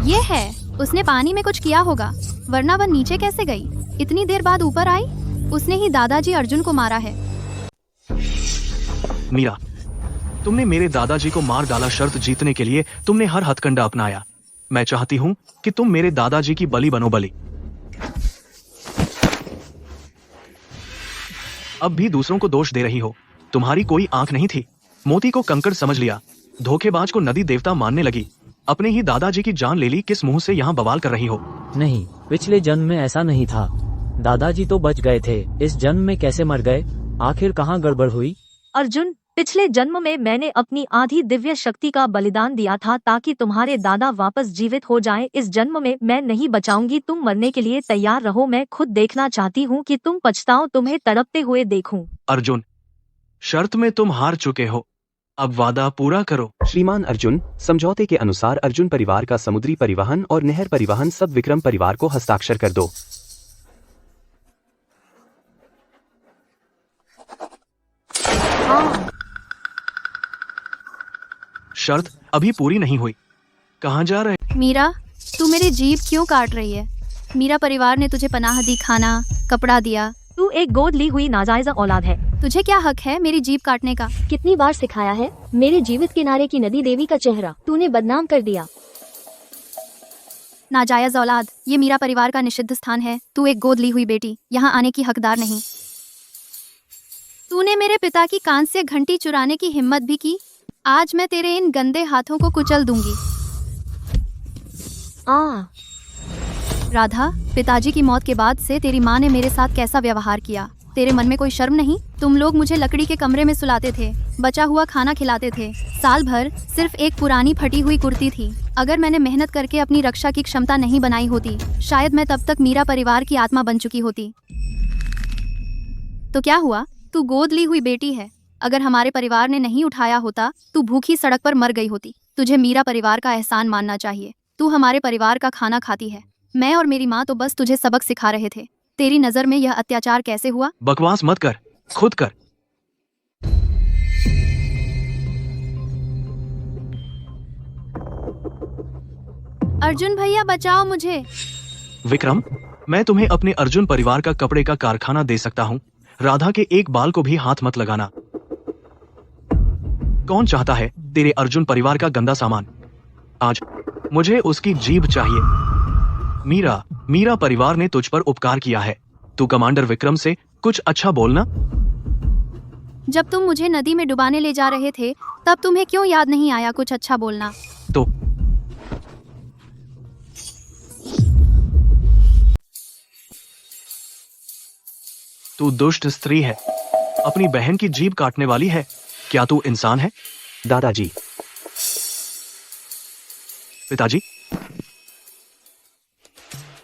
ये है, उसने पानी में कुछ किया होगा, वरना वह नीचे कैसे गई? इतनी देर बाद ऊपर आई। उसने ही दादाजी अर्जुन को मारा है। मीरा, तुमने मेरे दादाजी को मार डाला। शर्त जीतने के लिए तुमने हर हथकंडा अपनाया। मैं चाहती हूँ कि तुम मेरे दादाजी की बलि बनो। बलि। अब भी दूसरों को दोष दे रही हो। तुम्हारी कोई आंख नहीं थी। मोती को कंकड़ समझ लिया, धोखेबाज को नदी देवता मानने लगी, अपने ही दादाजी की जान ले ली। किस मुंह से यहाँ बवाल कर रही हो? नहीं, पिछले जन्म में ऐसा नहीं था। दादाजी तो बच गए थे, इस जन्म में कैसे मर गए? आखिर कहाँ गड़बड़ हुई? अर्जुन, पिछले जन्म में मैंने अपनी आधी दिव्य शक्ति का बलिदान दिया था ताकि तुम्हारे दादा वापस जीवित हो जाएं। इस जन्म में मैं नहीं बचाऊंगी। तुम मरने के लिए तैयार रहो। मैं खुद देखना चाहती हूँ कि तुम पछताओ। तुम्हें तड़पते हुए देखूं। अर्जुन, शर्त में तुम हार चुके हो, अब वादा पूरा करो। श्रीमान अर्जुन, समझौते के अनुसार अर्जुन परिवार का समुद्री परिवहन और नहर परिवहन सब विक्रम परिवार को हस्ताक्षर कर दो। शर्त अभी पूरी नहीं हुई। कहाँ जा रहे? मीरा, तू मेरी जीभ क्यों काट रही है? मीरा परिवार ने तुझे पनाह दी, खाना कपड़ा दिया। तू एक गोद ली हुई नाजायज औलाद है। तुझे क्या हक है मेरी जीभ काटने का? कितनी बार सिखाया है? मेरे जीवित किनारे की नदी देवी का चेहरा तूने बदनाम कर दिया। नाजायज औलाद, ये मीरा परिवार का निषिद्ध स्थान है। तू एक गोद ली हुई बेटी, यहाँ आने की हकदार नहीं। तूने मेरे पिता की कांस्य घंटी चुराने की हिम्मत भी की। आज मैं तेरे इन गंदे हाथों को कुचल दूंगी। राधा, पिताजी की मौत के बाद से तेरी माँ ने मेरे साथ कैसा व्यवहार किया? तेरे मन में कोई शर्म नहीं? तुम लोग मुझे लकड़ी के कमरे में सुलाते थे, बचा हुआ खाना खिलाते थे। साल भर सिर्फ एक पुरानी फटी हुई कुर्ती थी। अगर मैंने मेहनत करके अपनी रक्षा की क्षमता नहीं बनाई होती, शायद मैं तब तक मीरा परिवार की आत्मा बन चुकी होती। तो क्या हुआ? तू गोद ली हुई बेटी है। अगर हमारे परिवार ने नहीं उठाया होता, तू भूखी सड़क पर मर गई होती। तुझे मीरा परिवार का एहसान मानना चाहिए। तू हमारे परिवार का खाना खाती है। मैं और मेरी माँ तो बस तुझे सबक सिखा रहे थे। तेरी नजर में यह अत्याचार कैसे हुआ? बकवास मत कर, खुद कर। अर्जुन भैया, बचाओ मुझे। विक्रम, मैं तुम्हें अपने अर्जुन परिवार का कपड़े का कारखाना दे सकता हूँ। राधा के एक बाल को भी हाथ मत लगाना। कौन चाहता है तेरे अर्जुन परिवार का गंदा सामान? आज मुझे उसकी जीभ चाहिए। मीरा परिवार ने तुझ पर उपकार किया है। तू कमांडर विक्रम से कुछ अच्छा बोलना। जब तुम मुझे नदी में डुबाने ले जा रहे थे, तब तुम्हें क्यों याद नहीं आया कुछ अच्छा बोलना? तो तू दुष्ट स्त्री है, अपनी बहन की जीभ काटने वाली है। क्या तू इंसान है? दादाजी। पिताजी,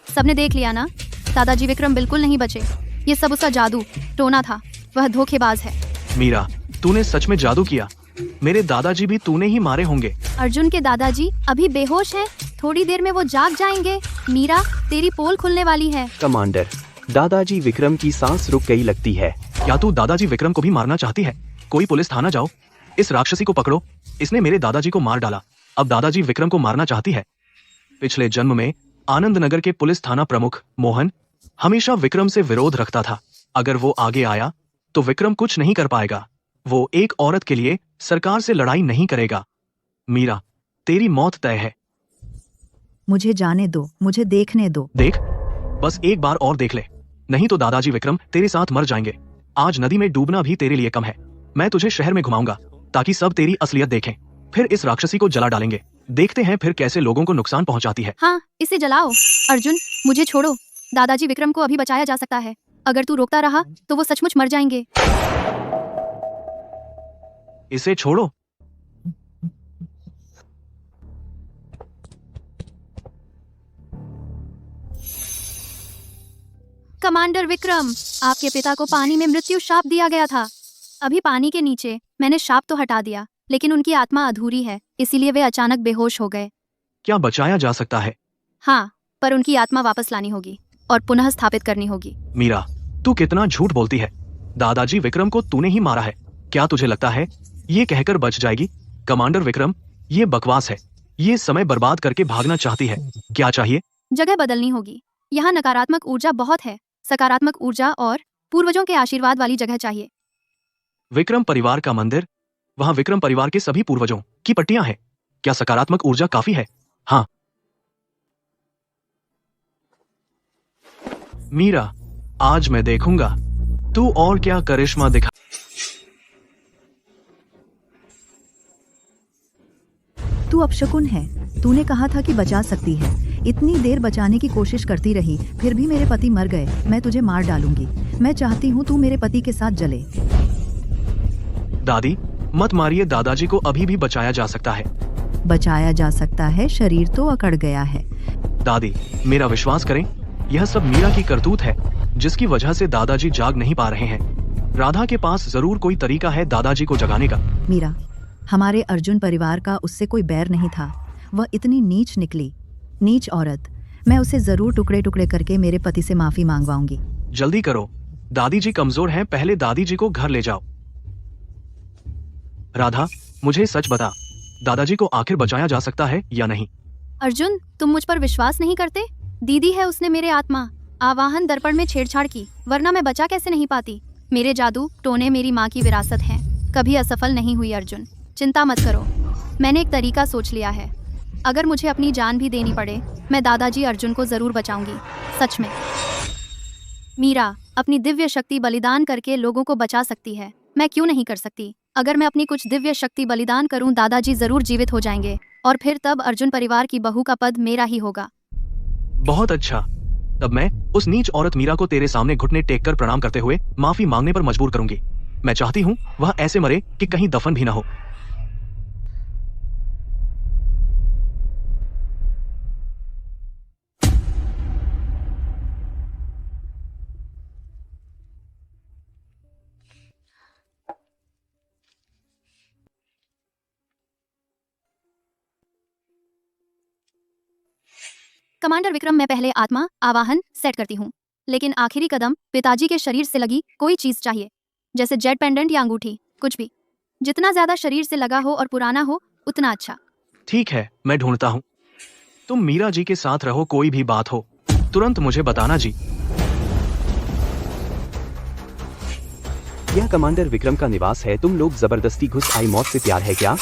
सबने देख लिया ना, दादाजी विक्रम बिल्कुल नहीं बचे। ये सब उसका जादू टोना था। वह धोखेबाज है। मीरा, तूने सच में जादू किया। मेरे दादाजी भी तूने ही मारे होंगे। अर्जुन के दादाजी अभी बेहोश हैं। थोड़ी देर में वो जाग जाएंगे। मीरा, तेरी पोल खुलने वाली है। कमांडर, दादाजी विक्रम की सांस रुक गई लगती है। क्या तू दादाजी विक्रम को भी मारना चाहती है? कोई पुलिस थाना जाओ, इस राक्षसी को पकड़ो। इसने मेरे दादाजी को मार डाला, अब दादाजी विक्रम को मारना चाहती है। पिछले जन्म में आनंद नगर के पुलिस थाना प्रमुख मोहन हमेशा विक्रम से विरोध रखता था। अगर वो आगे आया तो विक्रम कुछ नहीं कर पाएगा। वो एक औरत के लिए सरकार से लड़ाई नहीं करेगा। मीरा, तेरी मौत तय है। मुझे जाने दो, मुझे देखने दो। देख, बस एक बार और देख ले, नहीं तो दादाजी विक्रम तेरे साथ मर जाएंगे। आज नदी में डूबना भी तेरे लिए कम है। मैं तुझे शहर में घुमाऊंगा ताकि सब तेरी असलियत देखें। फिर इस राक्षसी को जला डालेंगे। देखते हैं फिर कैसे लोगों को नुकसान पहुंचाती है। हाँ, इसे जलाओ। अर्जुन, मुझे छोड़ो। दादाजी विक्रम को अभी बचाया जा सकता है। अगर तू रोकता रहा तो वो सचमुच मर जाएंगे। इसे छोड़ो। कमांडर विक्रम, आपके पिता को पानी में मृत्यु शाप दिया गया था। अभी पानी के नीचे मैंने शाप तो हटा दिया, लेकिन उनकी आत्मा अधूरी है, इसीलिए वे अचानक बेहोश हो गए। क्या बचाया जा सकता है? हाँ, पर उनकी आत्मा वापस लानी होगी और पुनः स्थापित करनी होगी। मीरा, तू कितना झूठ बोलती है। दादाजी विक्रम को तूने ही मारा है। क्या तुझे लगता है ये कहकर बच जाएगी? कमांडर विक्रम, ये बकवास है। ये समय बर्बाद करके भागना चाहती है। क्या चाहिए? जगह बदलनी होगी। यहाँ नकारात्मक ऊर्जा बहुत है। सकारात्मक ऊर्जा और पूर्वजों के आशीर्वाद वाली जगह चाहिए। विक्रम परिवार का मंदिर, वहाँ विक्रम परिवार के सभी पूर्वजों की पट्टियां हैं। क्या सकारात्मक ऊर्जा काफी है? हाँ। मीरा, आज मैं देखूंगा तू और क्या करिश्मा दिखा। तू अपशकुन है। तूने कहा था कि बचा सकती है। इतनी देर बचाने की कोशिश करती रही, फिर भी मेरे पति मर गए। मैं तुझे मार डालूंगी। मैं चाहती हूँ तू मेरे पति के साथ जले। दादी, मत मारिए। दादाजी को अभी भी बचाया जा सकता है। बचाया जा सकता है, शरीर तो अकड़ गया है। दादी, मेरा विश्वास करें, यह सब मीरा की करतूत है, जिसकी वजह से दादाजी जाग नहीं पा रहे हैं। राधा के पास जरूर कोई तरीका है दादाजी को जगाने का। मीरा, हमारे अर्जुन परिवार का उससे कोई बैर नहीं था। वह इतनी नीच निकली, नीच औरत। मैं उसे जरूर टुकड़े टुकड़े करके मेरे पति से माफी मांगवाऊंगी। जल्दी करो, दादी जी कमजोर हैं। पहले दादी जी को घर ले जाओ। राधा, मुझे सच बता, दादाजी को आखिर बचाया जा सकता है या नहीं? अर्जुन, तुम मुझ पर विश्वास नहीं करते? दीदी है, उसने मेरे आत्मा आवाहन दर्पण में छेड़छाड़ की, वरना मैं बचा कैसे नहीं पाती। मेरे जादू टोने मेरी माँ की विरासत हैं, कभी असफल नहीं हुई। अर्जुन, चिंता मत करो, मैंने एक तरीका सोच लिया है। अगर मुझे अपनी जान भी देनी पड़े, मैं दादाजी अर्जुन को जरूर बचाऊंगी। सच में। मीरा अपनी दिव्य शक्ति बलिदान करके लोगों को बचा सकती है, मैं क्यों नहीं कर सकती? अगर मैं अपनी कुछ दिव्य शक्ति बलिदान करूं, दादाजी जरूर जीवित हो जाएंगे और फिर तब अर्जुन परिवार की बहू का पद मेरा ही होगा। बहुत अच्छा। तब मैं उस नीच औरत मीरा को तेरे सामने घुटने टेक कर प्रणाम करते हुए माफी मांगने पर मजबूर करूंगी। मैं चाहती हूँ वह ऐसे मरे कि कहीं दफन भी न हो। कमांडर विक्रम, मैं पहले आत्मा आवाहन सेट करती हूँ, लेकिन आखिरी कदम पिताजी के शरीर से लगी कोई चीज चाहिए, जैसे जेड पेंडेंट या अंगूठी, कुछ भी। जितना ज्यादा शरीर से लगा हो और पुराना हो, उतना अच्छा। ठीक है, मैं ढूंढता हूँ। तुम मीरा जी के साथ रहो, कोई भी बात हो तुरंत मुझे बताना जी। यह कमांडर विक्रम का निवास है। तुम लोग जबरदस्ती घुस आई। मौत से प्यार है क्या?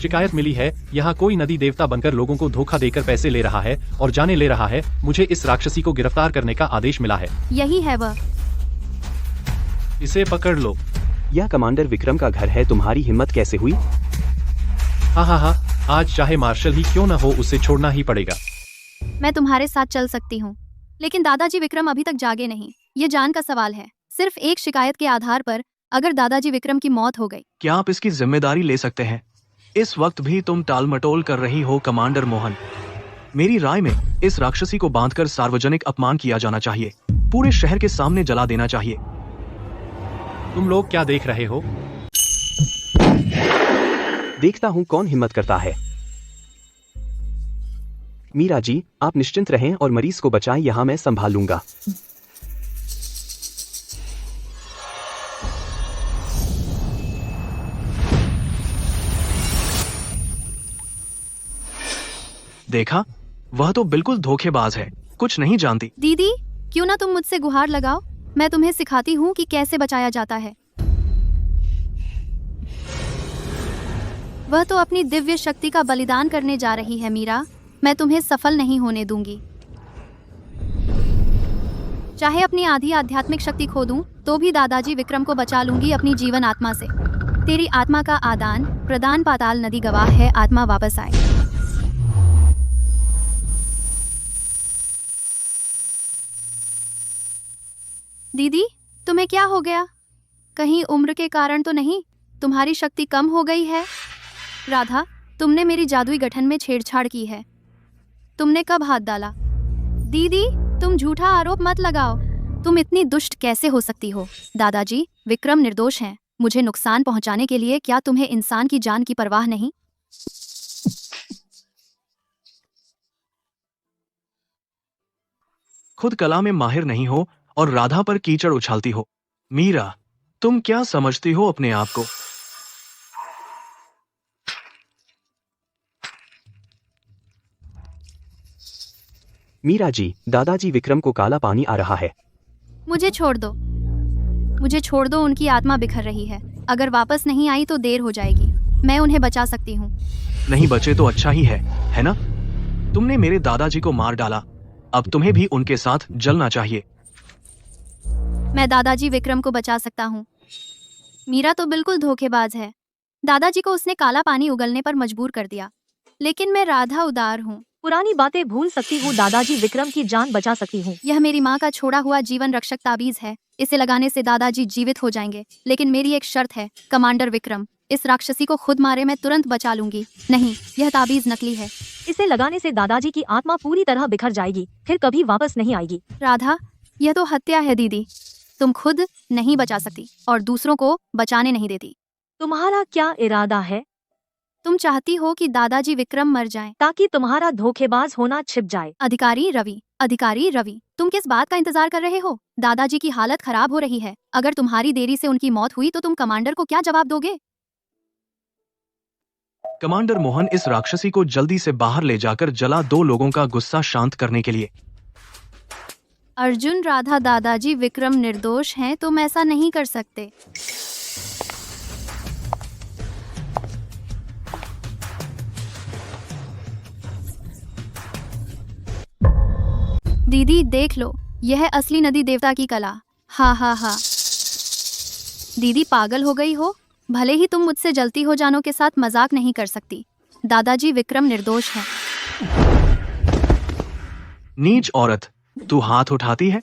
शिकायत मिली है, यहाँ कोई नदी देवता बनकर लोगों को धोखा देकर पैसे ले रहा है और जाने ले रहा है। मुझे इस राक्षसी को गिरफ्तार करने का आदेश मिला है। यही है वह। इसे पकड़ लो। यह कमांडर विक्रम का घर है। तुम्हारी हिम्मत कैसे हुई? हाँ, आज चाहे मार्शल ही क्यों न हो, उसे छोड़ना ही पड़ेगा। मैं तुम्हारे साथ चल सकती हूँ, लेकिन दादाजी विक्रम अभी तक जागे नहीं। ये जान का सवाल है। सिर्फ एक शिकायत के आधार पर अगर दादाजी विक्रम की मौत हो गई, क्या आप इसकी जिम्मेदारी ले सकते हैं? इस वक्त भी तुम टालमटोल कर रही हो कमांडर मोहन। मेरी राय में इस राक्षसी को बांधकर सार्वजनिक अपमान किया जाना चाहिए, पूरे शहर के सामने जला देना चाहिए। तुम लोग क्या देख रहे हो? देखता हूँ कौन हिम्मत करता है। मीरा जी, आप निश्चिंत रहें और मरीज को बचाएं, यहाँ मैं संभाल लूंगा। देखा, वह तो बिल्कुल धोखेबाज है, कुछ नहीं जानती। दीदी, क्यों ना तुम मुझसे गुहार लगाओ, मैं तुम्हें सिखाती हूँ कि कैसे बचाया जाता है। वह तो अपनी दिव्य शक्ति का बलिदान करने जा रही है मीरा, मैं तुम्हें सफल नहीं होने दूंगी। चाहे अपनी आधी आध्यात्मिक शक्ति खो दूं, तो भी दादाजी विक्रम को बचा लूंगी अपनी जीवन आत्मा से। तेरी आत्मा का आदान प्रदान पाताल नदी गवाह है, आत्मा वापस आए। दीदी, तुम्हें क्या हो गया? कहीं उम्र के कारण तो नहीं? तुम्हारी शक्ति कम हो गई है? राधा, तुमने मेरी जादुई गठन में छेड़छाड़ की है। तुमने कब हाथ डाला? दीदी, तुम झूठा आरोप मत लगाओ। तुम इतनी दुष्ट कैसे हो सकती हो? दादाजी, विक्रम निर्दोष हैं। मुझे नुकसान पहुंचाने के लिए क्या तुम्हें इंसान की जान की परवाह नहीं? खुद कला में माहिर नहीं हो और राधा पर कीचड़ उछालती हो। मीरा, तुम क्या समझती हो अपने आप को? मीरा जी, दादाजी विक्रम को काला पानी आ रहा है। मुझे छोड़ दो। मुझे छोड़ दो, उनकी आत्मा बिखर रही है। अगर वापस नहीं आई तो देर हो जाएगी। मैं उन्हें बचा सकती हूँ। नहीं बचे तो अच्छा ही है ना? तुमने मेरे दादाजी को मार डाला, अब तुम्हें भी उनके साथ जलना चाहिए। मैं दादाजी विक्रम को बचा सकता हूँ। मीरा तो बिल्कुल धोखेबाज है। दादाजी को उसने काला पानी उगलने पर मजबूर कर दिया। लेकिन मैं राधा उदार हूँ। पुरानी बातें भूल सकती हूँ, दादाजी विक्रम की जान बचा सकती हूँ। यह मेरी माँ का छोड़ा हुआ जीवन रक्षक ताबीज है। इसे लगाने से दादाजी जीवित हो जाएंगे। लेकिन मेरी एक शर्त है, कमांडर विक्रम, इस राक्षसी को खुद मारे मैं तुरंत बचा लूंगी। नहीं, यह ताबीज नकली है। इसे लगाने से दादाजी की आत्मा पूरी तरह बिखर जाएगी, फिर कभी वापस नहीं आएगी। राधा, यह तो हत्या है दीदी। तुम खुद नहीं बचा सकती और दूसरों को बचाने नहीं देती। तुम्हारा क्या इरादा है? तुम चाहती हो कि दादाजी विक्रम मर जाएं, ताकि तुम्हारा धोखेबाज होना छिप जाए। अधिकारी रवि, तुम किस बात का इंतजार कर रहे हो? दादाजी की हालत खराब हो रही है। अगर तुम्हारी देरी से उनकी मौत हुई तो तुम कमांडर को क्या जवाब दोगे? कमांडर मोहन, इस राक्षसी को जल्दी से बाहर ले जाकर जला दो लोगों का गुस्सा शांत करने के लिए। अर्जुन, राधा, दादाजी विक्रम निर्दोष हैं, तुम ऐसा नहीं कर सकते। दीदी देख लो, यह है असली नदी देवता की कला। हा हा हा। दीदी पागल हो गई हो? भले ही तुम मुझसे जलती हो जानों के साथ मजाक नहीं कर सकती। दादाजी विक्रम निर्दोष हैं। नीच औरत, तू हाथ उठाती है?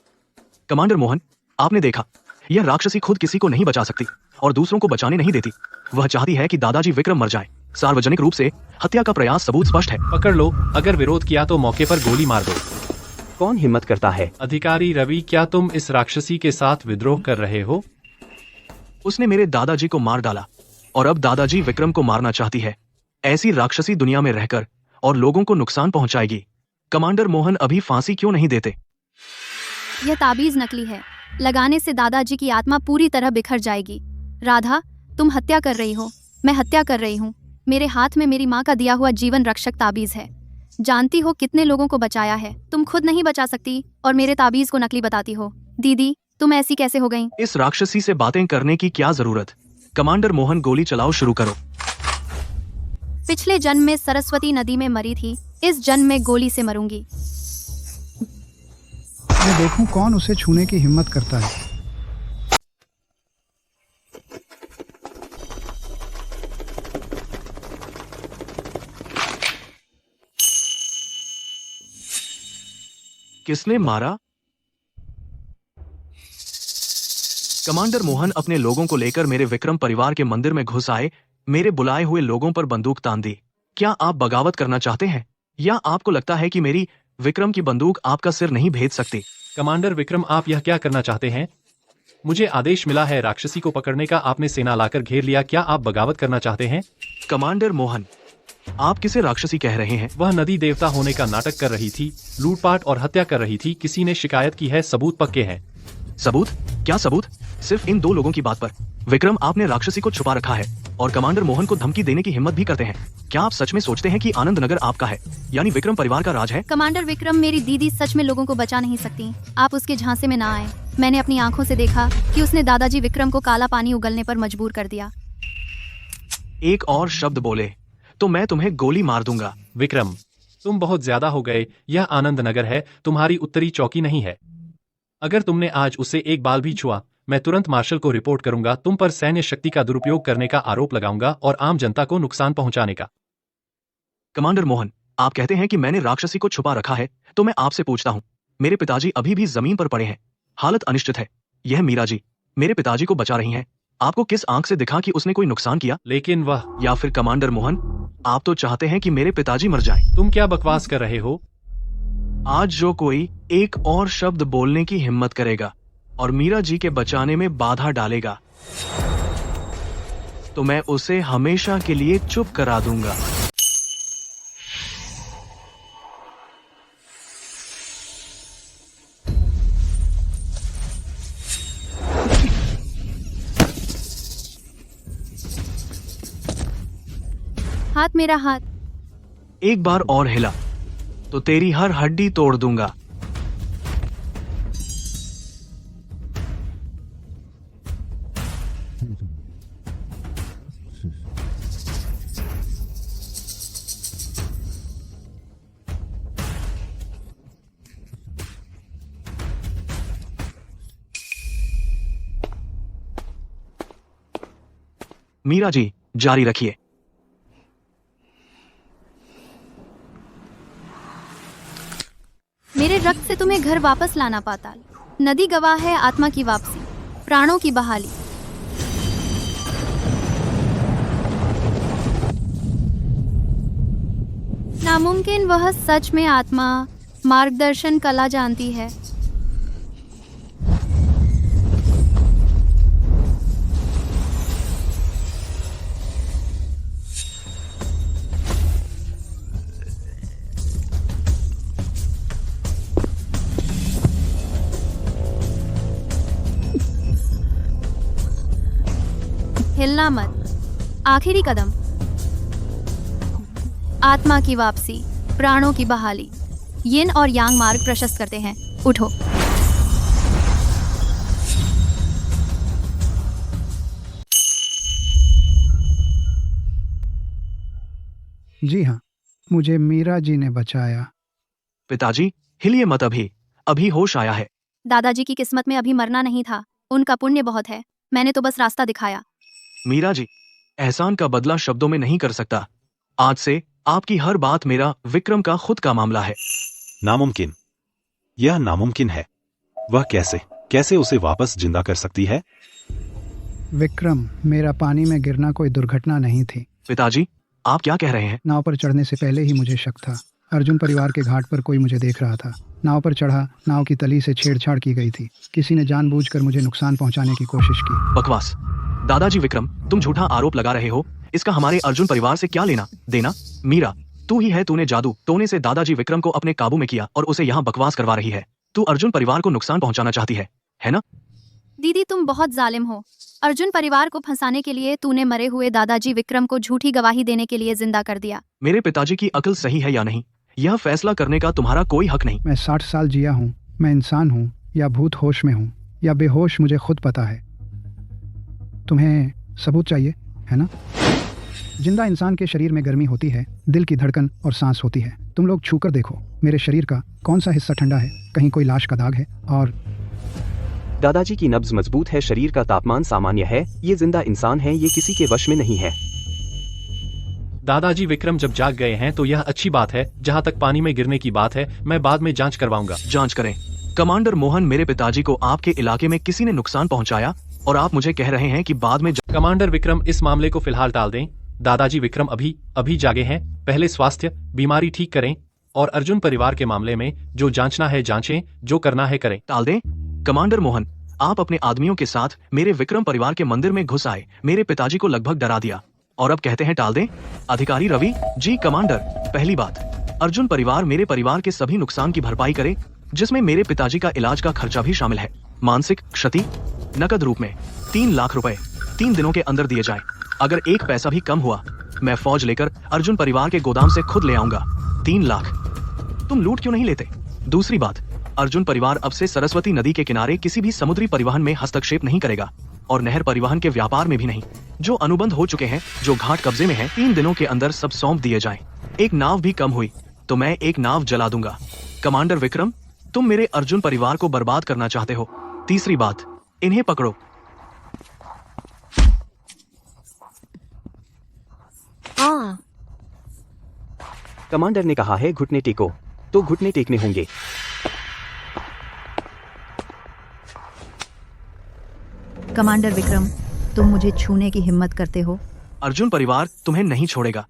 कमांडर मोहन, आपने देखा, यह राक्षसी खुद किसी को नहीं बचा सकती और दूसरों को बचाने नहीं देती। वह चाहती है कि दादाजी विक्रम मर जाए। सार्वजनिक रूप से हत्या का प्रयास, सबूत स्पष्ट है। पकड़ लो। अगर विरोध किया तो मौके पर गोली मार दो। कौन हिम्मत करता है? अधिकारी रवि, क्या तुम इस राक्षसी के साथ विद्रोह कर रहे हो? उसने मेरे दादाजी को मार डाला और अब दादाजी विक्रम को मारना चाहती है। ऐसी राक्षसी दुनिया में रहकर और लोगों को नुकसान पहुंचाएगी। कमांडर मोहन, अभी फांसी क्यों नहीं देते? यह ताबीज नकली है। लगाने से दादाजी की आत्मा पूरी तरह बिखर जाएगी। राधा, तुम हत्या कर रही हो। मैं हत्या कर रही हूँ। मेरे हाथ में मेरी माँ का दिया हुआ जीवन रक्षक ताबीज है। जानती हो कितने लोगों को बचाया है। तुम खुद नहीं बचा सकती और मेरे ताबीज को नकली बताती हो। दीदी, तुम ऐसी कैसे हो गई? इस राक्षसी से बातें करने की क्या जरूरत? कमांडर मोहन, गोली चलाओ, शुरू करो। पिछले जन्म में सरस्वती नदी में मरी थी, इस जन्म में गोली से मरूंगी। मैं देखूं कौन उसे छूने की हिम्मत करता है। किसने मारा? कमांडर मोहन अपने लोगों को लेकर मेरे विक्रम परिवार के मंदिर में घुस आए। मेरे बुलाए हुए लोगों पर बंदूक तान दी। क्या आप बगावत करना चाहते हैं या आपको लगता है कि मेरी विक्रम की बंदूक आपका सिर नहीं भेद सकती? कमांडर विक्रम, आप यह क्या करना चाहते हैं? मुझे आदेश मिला है राक्षसी को पकड़ने का। आपने सेना लाकर घेर लिया। क्या आप बगावत करना चाहते हैं? कमांडर मोहन, आप किसे राक्षसी कह रहे हैं? वह नदी देवता होने का नाटक कर रही थी, लूटपाट और हत्या कर रही थी। किसी ने शिकायत की है, सबूत पक्के हैं। सबूत? क्या सबूत? सिर्फ इन दो लोगों की बात पर। विक्रम, आपने राक्षसी को छुपा रखा है और कमांडर मोहन को धमकी देने की हिम्मत भी करते हैं। क्या आप सच में सोचते हैं कि आनंद नगर आपका है, यानी विक्रम परिवार का राज है? कमांडर विक्रम, मेरी दीदी सच में लोगों को बचा नहीं सकती। आप उसके झांसे में ना आए। मैंने अपनी आंखों से देखा कि उसने दादाजी विक्रम को काला पानी उगलने पर मजबूर कर दिया। एक और शब्द बोले तो मैं तुम्हें गोली मार दूंगा। विक्रम, तुम बहुत ज्यादा हो गए। यह आनंद नगर है, तुम्हारी उत्तरी चौकी नहीं है। अगर तुमने आज उसे एक बाल भी छुआ, मैं तुरंत मार्शल को रिपोर्ट करूंगा। तुम पर सैन्य शक्ति का दुरुपयोग करने का आरोप लगाऊंगा और आम जनता को नुकसान पहुंचाने का। कमांडर मोहन, आप कहते हैं कि मैंने राक्षसी को छुपा रखा है, तो मैं आपसे पूछता हूँ, मेरे पिताजी अभी भी जमीन पर पड़े हैं, हालत अनिश्चित है। यह मीरा जी मेरे पिताजी को बचा रही हैं। आपको किस आंख से दिखा कि उसने कोई नुकसान किया? लेकिन वह, या फिर कमांडर मोहन, आप तो चाहते हैं कि मेरे पिताजी मर जाएं। तुम क्या बकवास कर रहे हो? आज जो कोई एक और शब्द बोलने की हिम्मत करेगा और मीरा जी के बचाने में बाधा डालेगा तो मैं उसे हमेशा के लिए चुप करा दूंगा। हाथ मेरा हाथ। एक बार और हिला तो तेरी हर हड्डी तोड़ दूंगा। मीरा जी जारी रखिए। मेरे रक्त से तुम्हें घर वापस लाना पाताल। नदी गवाह है आत्मा की वापसी, प्राणों की बहाली। नामुमकिन वह सच में आत्मा मार्गदर्शन कला जानती है। हिलना मत। आखिरी कदम, आत्मा की वापसी, प्राणों की बहाली। यिन और यांग मार्ग प्रशस्त करते हैं। उठो। जी हाँ, मुझे मीरा जी ने बचाया। पिताजी हिलिए मत, अभी होश आया है। दादाजी की किस्मत में अभी मरना नहीं था। उनका पुण्य बहुत है, मैंने तो बस रास्ता दिखाया। मीरा जी एहसान का बदला शब्दों में नहीं कर सकता। आज से आपकी हर बात मेरा विक्रम का खुद का मामला है। नामुमकिन, यह नामुमकिन है। वह कैसे उसे वापस जिंदा कर सकती है? विक्रम, मेरा पानी में गिरना कोई दुर्घटना नहीं थी। पिताजी आप क्या कह रहे हैं? नाव पर चढ़ने से पहले ही मुझे शक था। अर्जुन परिवार के घाट पर कोई मुझे देख रहा था। नाव पर चढ़ा, नाव की तली से छेड़छाड़ की गई थी। किसी ने जानबूझकर मुझे नुकसान पहुंचाने की कोशिश की। बकवास। दादाजी विक्रम, तुम झूठा आरोप लगा रहे हो। इसका हमारे अर्जुन परिवार से क्या लेना देना? मीरा, तू ही है, तूने जादू टोने से दादाजी विक्रम को अपने काबू में किया और उसे यहाँ बकवास करवा रही है। तू अर्जुन परिवार को नुकसान पहुंचाना चाहती है ना? दीदी तुम बहुत जालिम हो। अर्जुन परिवार को फंसाने के लिए तूने मरे हुए दादाजी विक्रम को झूठी गवाही देने के लिए जिंदा कर दिया। मेरे पिताजी की अक्ल सही है या नहीं, यह फैसला करने का तुम्हारा कोई हक नहीं। मैं 60 साल जिया हूँ। मैं इंसान हूँ या भूत होश में हूँ या बेहोश, मुझे खुद पता है। तुम्हें सबूत चाहिए है ना? जिंदा इंसान के शरीर में गर्मी होती है, दिल की धड़कन और सांस होती है। तुम लोग छूकर देखो, मेरे शरीर का कौन सा हिस्सा ठंडा है? कहीं कोई लाश का दाग है? और दादाजी की नब्ज मजबूत है, शरीर का तापमान सामान्य है। ये जिंदा इंसान है, ये किसी के वश में नहीं है। दादाजी विक्रम जब जाग गए हैं तो यह अच्छी बात है। जहाँ तक पानी में गिरने की बात है, मैं बाद में जांच करवाऊंगा। जांच करें। कमांडर मोहन, मेरे पिताजी को आपके इलाके में किसी ने नुकसान पहुंचाया और आप मुझे कह रहे हैं कि बाद में कमांडर विक्रम, इस मामले को फिलहाल टाल दें। दादाजी विक्रम अभी जागे हैं। पहले स्वास्थ्य बीमारी ठीक करें और अर्जुन परिवार के मामले में जो जांचना है जांचें, जो करना है करें। टाल दें? कमांडर मोहन, आप अपने आदमियों के साथ मेरे विक्रम परिवार के मंदिर में घुस आए, मेरे पिताजी को लगभग डरा दिया और अब कहते हैं टाल दें? अधिकारी रवि जी। कमांडर, पहली बात, अर्जुन परिवार मेरे परिवार के सभी नुकसान की भरपाई करे, जिसमें मेरे पिताजी का इलाज का खर्चा भी शामिल है। मानसिक क्षति नकद रूप में 3 लाख रुपए 3 दिनों के अंदर दिए जाएं। अगर एक पैसा भी कम हुआ, मैं फौज लेकर अर्जुन परिवार के गोदाम से खुद ले आऊंगा। 3 लाख। तुम लूट क्यों नहीं लेते? दूसरी बात, अर्जुन परिवार अब से सरस्वती नदी के किनारे किसी भी समुद्री परिवहन में हस्तक्षेप नहीं करेगा और नहर परिवहन के व्यापार में भी नहीं। जो अनुबंध हो चुके हैं, जो घाट कब्जे में है, 3 दिनों के अंदर सब सौंप दिए जाएं। एक नाव भी कम हुई तो मैं एक नाव जला दूंगा। कमांडर विक्रम, तुम मेरे अर्जुन परिवार को बर्बाद करना चाहते हो। तीसरी बात, इन्हें पकड़ो। कमांडर ने कहा है घुटने टेको, तो घुटने टेकने होंगे। कमांडर विक्रम, तुम मुझे छूने की हिम्मत करते हो? अर्जुन परिवार तुम्हें नहीं छोड़ेगा।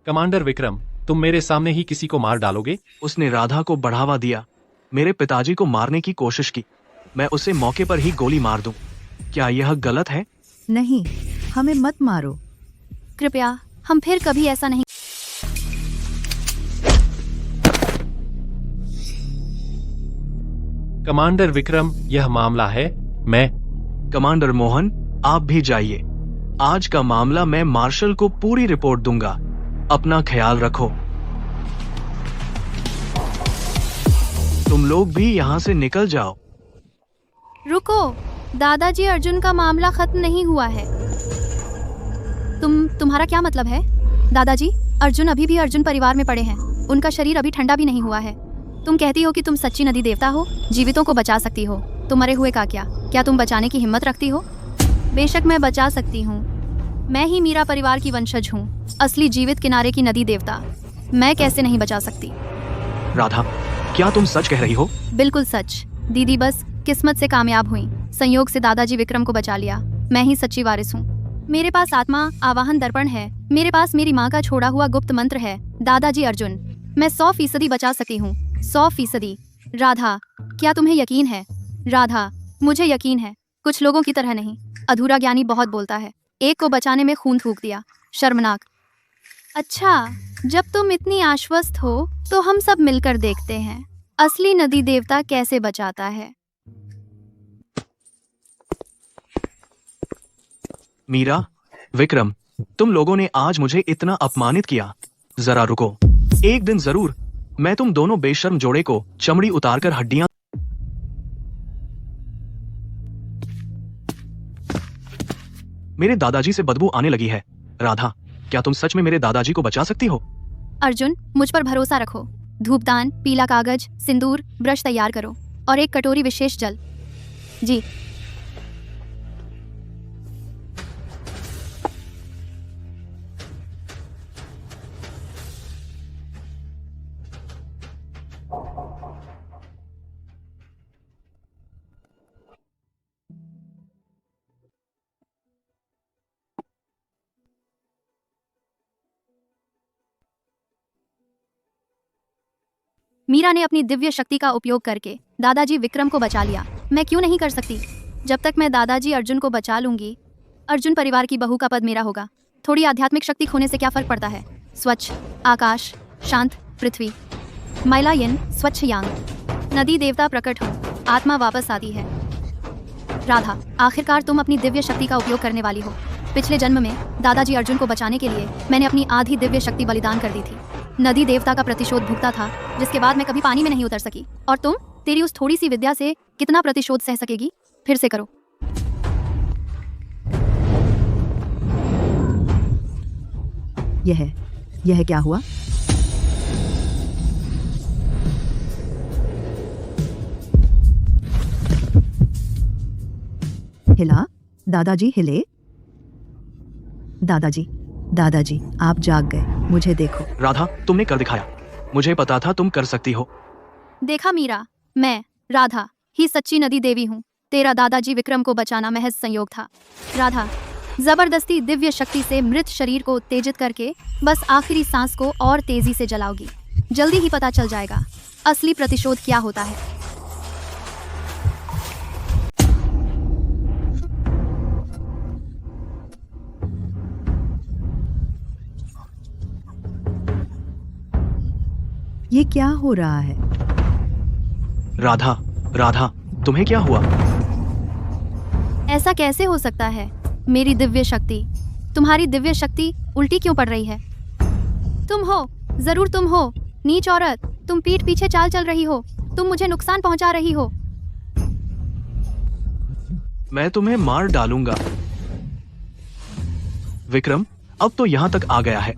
कमांडर विक्रम, तुम मेरे सामने ही किसी को मार डालोगे? उसने राधा को बढ़ावा दिया, मेरे पिताजी को मारने की कोशिश की। मैं उसे मौके पर ही गोली मार दूं। क्या यह गलत है? नहीं, हमें मत मारो। कृपया, हम फिर कभी ऐसा नहीं। कमांडर विक्रम, यह मामला है, मैं कमांडर मोहन, आप भी जाइए। आज का मामला मैं मार्शल को पूरी रिपोर्ट दूंगा। अपना ख्याल रखो। तुम लोग भी यहाँ से निकल जाओ। रुको, दादाजी, अर्जुन का मामला खत्म नहीं हुआ है। तुम्हारा क्या मतलब है? दादाजी, अर्जुन अभी भी अर्जुन परिवार में पड़े हैं। उनका शरीर अभी ठंडा भी नहीं हुआ है। तुम कहती हो कि तुम सच्ची नदी देवता हो, जीवितों को बचा सकती हो, तो मरे हुए का क्या तुम बचाने की हिम्मत रखती हो? बेशक मैं बचा सकती हूँ। मैं ही मीरा परिवार की वंशज हूँ, असली जीवित किनारे की नदी देवता। मैं कैसे नहीं बचा सकती? राधा, क्या तुम सच कह रही हो? बिल्कुल सच। दीदी बस किस्मत से कामयाब हुई। संयोग से दादाजी विक्रम को बचा लिया। मैं ही सच्ची वारिस हूँ। मेरे पास आत्मा आवाहन दर्पण है। मेरे पास मेरी माँ का छोड़ा हुआ गुप्त मंत्र है। दादाजी अर्जुन, मैं 100% बचा सकती हूँ। 100%। राधा, क्या तुम्हें यकीन है? राधा, मुझे यकीन है। कुछ लोगों की तरह नहीं। अधूरा ज्ञानी बहुत बोलता है। एक को बचाने में खून थूक दिया। शर्मनाक। अच्छा, जब तुम इतनी आश्वस्त हो तो हम सब मिलकर देखते हैं असली नदी देवता कैसे बचाता है। मीरा, विक्रम, तुम लोगों ने आज मुझे इतना अपमानित किया। जरा रुको। एक दिन जरूर मैं तुम दोनों बेशर्म जोड़े को चमड़ी उतारकर हड्डियां। मेरे दादाजी से बदबू आने लगी है। राधा, क्या तुम सच में मेरे दादाजी को बचा सकती हो? अर्जुन, मुझ पर भरोसा रखो। धूपदान, पीला कागज, सिंदूर, ब्रश तैयार करो और एक कटोरी विशेष जल। जी। मीरा ने अपनी दिव्य शक्ति का उपयोग करके दादाजी विक्रम को बचा लिया। मैं क्यों नहीं कर सकती? जब तक मैं दादाजी अर्जुन को बचा लूंगी, अर्जुन परिवार की बहू का पद मेरा होगा। थोड़ी आध्यात्मिक शक्ति खोने से क्या फर्क पड़ता है? स्वच्छ आकाश, शांत पृथ्वी, मैलायन स्वच्छ यांग, नदी देवता प्रकट हो, आत्मा वापस आती है। राधा, आखिरकार तुम अपनी दिव्य शक्ति का उपयोग करने वाली हो। पिछले जन्म में दादाजी अर्जुन को बचाने के लिए मैंने अपनी आधी दिव्य शक्ति बलिदान कर दी थी। नदी देवता का प्रतिशोध भुगता था, जिसके बाद मैं कभी पानी में नहीं उतर सकी। और तुम, तेरी उस थोड़ी सी विद्या से कितना प्रतिशोध सह सकेगी? फिर से करो। यह क्या हुआ? हिला? दादाजी हिले? दादाजी, आप जाग गए। मुझे देखो। राधा, तुमने कर दिखाया। मुझे पता था तुम कर सकती हो। देखा मीरा, मैं राधा ही सच्ची नदी देवी हूँ। तेरा दादाजी विक्रम को बचाना महज संयोग था। राधा, जबरदस्ती दिव्य शक्ति से मृत शरीर को उत्तेजित करके बस आखिरी सांस को और तेजी से जलाओगी। जल्दी ही पता चल जाएगा असली प्रतिशोध क्या होता है। ये क्या हो रहा है? राधा, तुम्हें क्या हुआ? ऐसा कैसे हो सकता है? मेरी दिव्य शक्ति, तुम्हारी दिव्य शक्ति उल्टी क्यों पड़ रही है? तुम हो, जरूर तुम हो, नीच औरत। तुम पीठ पीछे चाल चल रही हो। तुम मुझे नुकसान पहुंचा रही हो। मैं तुम्हें मार डालूंगा। विक्रम, अब तो यहाँ तक आ गया है।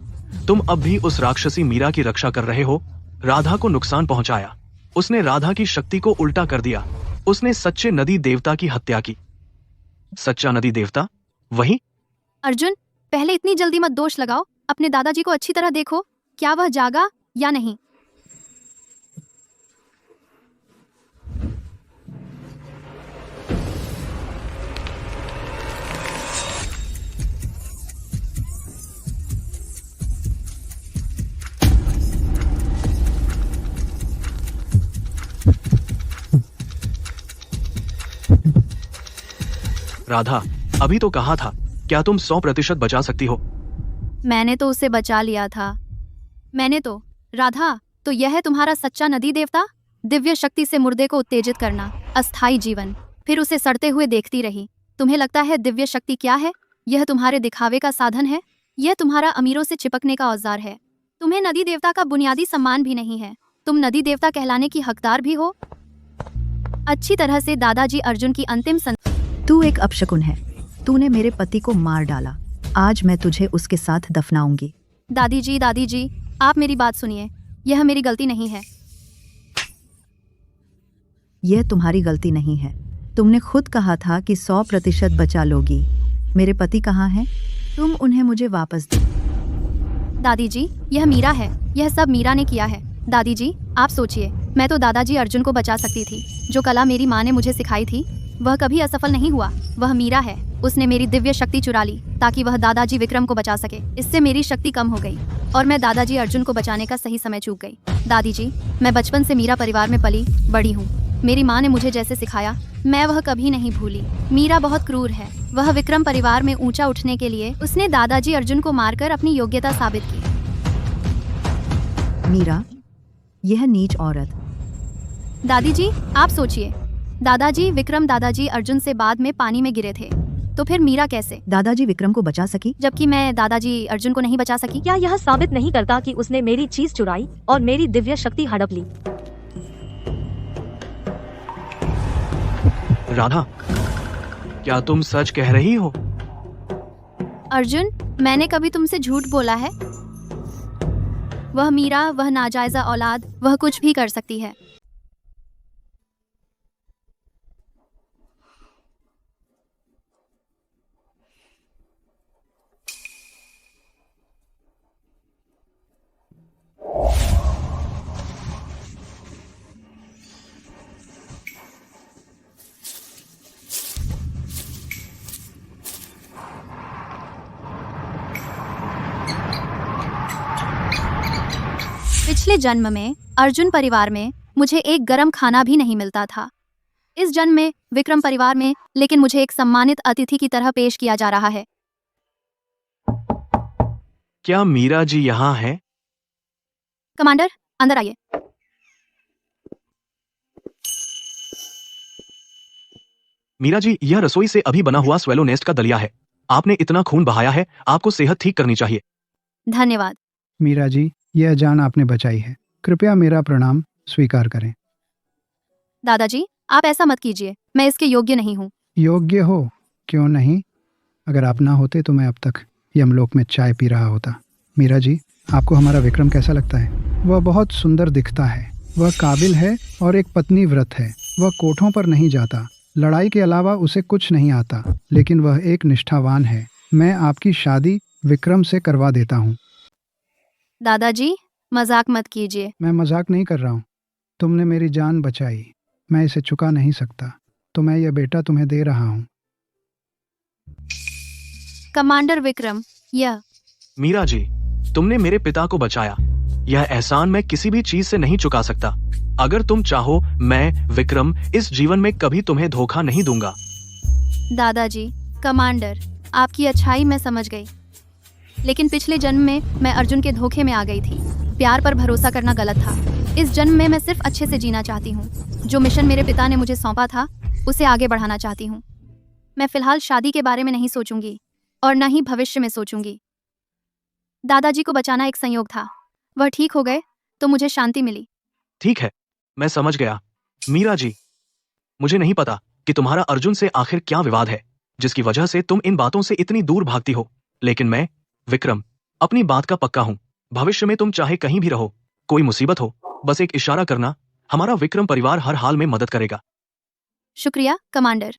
तुम अब भी उस राक्षसी मीरा की रक्षा कर रहे हो। राधा को नुकसान पहुंचाया। उसने राधा की शक्ति को उल्टा कर दिया। उसने सच्चे नदी देवता की हत्या की। सच्चा नदी देवता वही? अर्जुन, पहले इतनी जल्दी मत दोष लगाओ। अपने दादाजी को अच्छी तरह देखो, क्या वह जागा या नहीं। राधा, अभी तो कहा था, क्या तुम 100% बचा सकती हो? मैंने तो उसे बचा लिया था। राधा, तो यह है तुम्हारा सच्चा नदी देवता? दिव्य शक्ति से मुर्दे को उत्तेजित करना, अस्थायी जीवन, फिर उसे सड़ते हुए देखती रही। तुम्हें लगता है दिव्य शक्ति क्या है? यह तुम्हारे दिखावे का साधन है। यह तुम्हारा अमीरों से चिपकने का औजार है। तुम्हें नदी देवता का बुनियादी सम्मान भी नहीं है। तुम नदी देवता कहलाने की हकदार भी हो। अच्छी तरह से दादाजी अर्जुन की अंतिम तू एक अपशकुन है। तूने मेरे पति को मार डाला। आज मैं तुझे उसके साथ दफनाऊंगी। दादी जी, आप मेरी बात सुनिए। यह मेरी गलती नहीं है। यह तुम्हारी गलती नहीं है। तुमने खुद कहा था कि 100% बचा लोगी। मेरे पति कहाँ हैं? तुम उन्हें मुझे वापस दो। दादी जी, यह मीरा है। यह सब मीरा ने किया है। दादी जी, आप सोचिए, मैं तो दादाजी अर्जुन को बचा सकती थी। जो कला मेरी माँ ने मुझे सिखाई थी, वह कभी असफल नहीं हुआ। वह मीरा है। उसने मेरी दिव्य शक्ति चुरा ली ताकि वह दादाजी विक्रम को बचा सके। इससे मेरी शक्ति कम हो गई और मैं दादाजी अर्जुन को बचाने का सही समय चूक गई। दादी जी, मैं बचपन से मीरा परिवार में पली बड़ी हूँ। मेरी माँ ने मुझे जैसे सिखाया, मैं वह कभी नहीं भूली। मीरा बहुत क्रूर है। वह विक्रम परिवार में ऊंचा उठने के लिए उसने दादाजी अर्जुन को मारकर अपनी योग्यता साबित की। मीरा, यह नीच औरत। दादी जी, आप सोचिए, दादाजी विक्रम दादाजी अर्जुन से बाद में पानी में गिरे थे, तो फिर मीरा कैसे दादाजी विक्रम को बचा सकी, जबकि मैं दादाजी अर्जुन को नहीं बचा सकी? क्या यह साबित नहीं करता कि उसने मेरी चीज चुराई और मेरी दिव्य शक्ति हड़प ली? राधा, क्या तुम सच कह रही हो? अर्जुन, मैंने कभी तुमसे झूठ बोला है? वह मीरा, वह नाजायजा औलाद, वह कुछ भी कर सकती है। पिछले जन्म में अर्जुन परिवार में मुझे एक गरम खाना भी नहीं मिलता था। इस जन्म में विक्रम परिवार में लेकिन मुझे एक सम्मानित अतिथि की तरह पेश किया जा रहा है। क्या मीरा जी यहाँ हैं? कमांडर, अंदर आइए। मीरा जी, यह रसोई से अभी बना हुआ स्वेलो नेस्ट का दलिया है। आपने इतना खून बहाया है, आपको सेहत ठीक करनी चाहिए। धन्यवाद। मीरा जी, यह जान आपने बचाई है। कृपया मेरा प्रणाम स्वीकार करें। दादाजी, आप ऐसा मत कीजिए। मैं इसके योग्य नहीं हूँ। योग्य हो? क्यों नहीं? अगर आप ना होते तो मैं अब तक यमलोक में चाय पी रहा होता। मीरा जी, आपको हमारा विक्रम कैसा लगता है? वह बहुत सुंदर दिखता है। वह काबिल है और एक पत्नी व्रत है। वह कोठों पर नहीं जाता। लड़ाई के अलावा उसे कुछ नहीं आता, लेकिन वह एक निष्ठावान है। मैं आपकी शादी विक्रम से करवा देता हूँ। दादाजी, मजाक मत कीजिए। मैं मजाक नहीं कर रहा हूँ। तुमने मेरी जान बचाई, मैं इसे चुका नहीं सकता, तो मैं यह बेटा तुम्हें दे रहा हूँ। कमांडर विक्रम, यह मीरा जी, तुमने मेरे पिता को बचाया। यह एहसान मैं किसी भी चीज से नहीं चुका सकता। अगर तुम चाहो, मैं विक्रम इस जीवन में कभी तुम्हें धोखा नहीं दूंगा। दादाजी, कमांडर, आपकी अच्छाई मैं समझ गई, लेकिन पिछले जन्म में मैं अर्जुन के धोखे में आ गई थी। प्यार पर भरोसा करना गलत था। इस जन्म में मैं सिर्फ अच्छे से जीना चाहती हूँ। जो मिशन मेरे पिता ने मुझे सौंपा था, उसे आगे बढ़ाना चाहती हूँ। मैं फिलहाल शादी के बारे में नहीं सोचूंगी और न ही भविष्य में सोचूंगी। दादाजी को बचाना एक संयोग था। वह ठीक हो गए तो मुझे शांति मिली। ठीक है, मैं समझ गया। मीरा जी, मुझे नहीं पता कि तुम्हारा अर्जुन से आखिर क्या विवाद है, जिसकी वजह से तुम इन बातों से इतनी दूर भागती हो। लेकिन मैं, विक्रम, अपनी बात का पक्का हूँ। भविष्य में तुम चाहे कहीं भी रहो, कोई मुसीबत हो, बस एक इशारा करना। हमारा विक्रम परिवार हर हाल में मदद करेगा। शुक्रिया, कमांडर।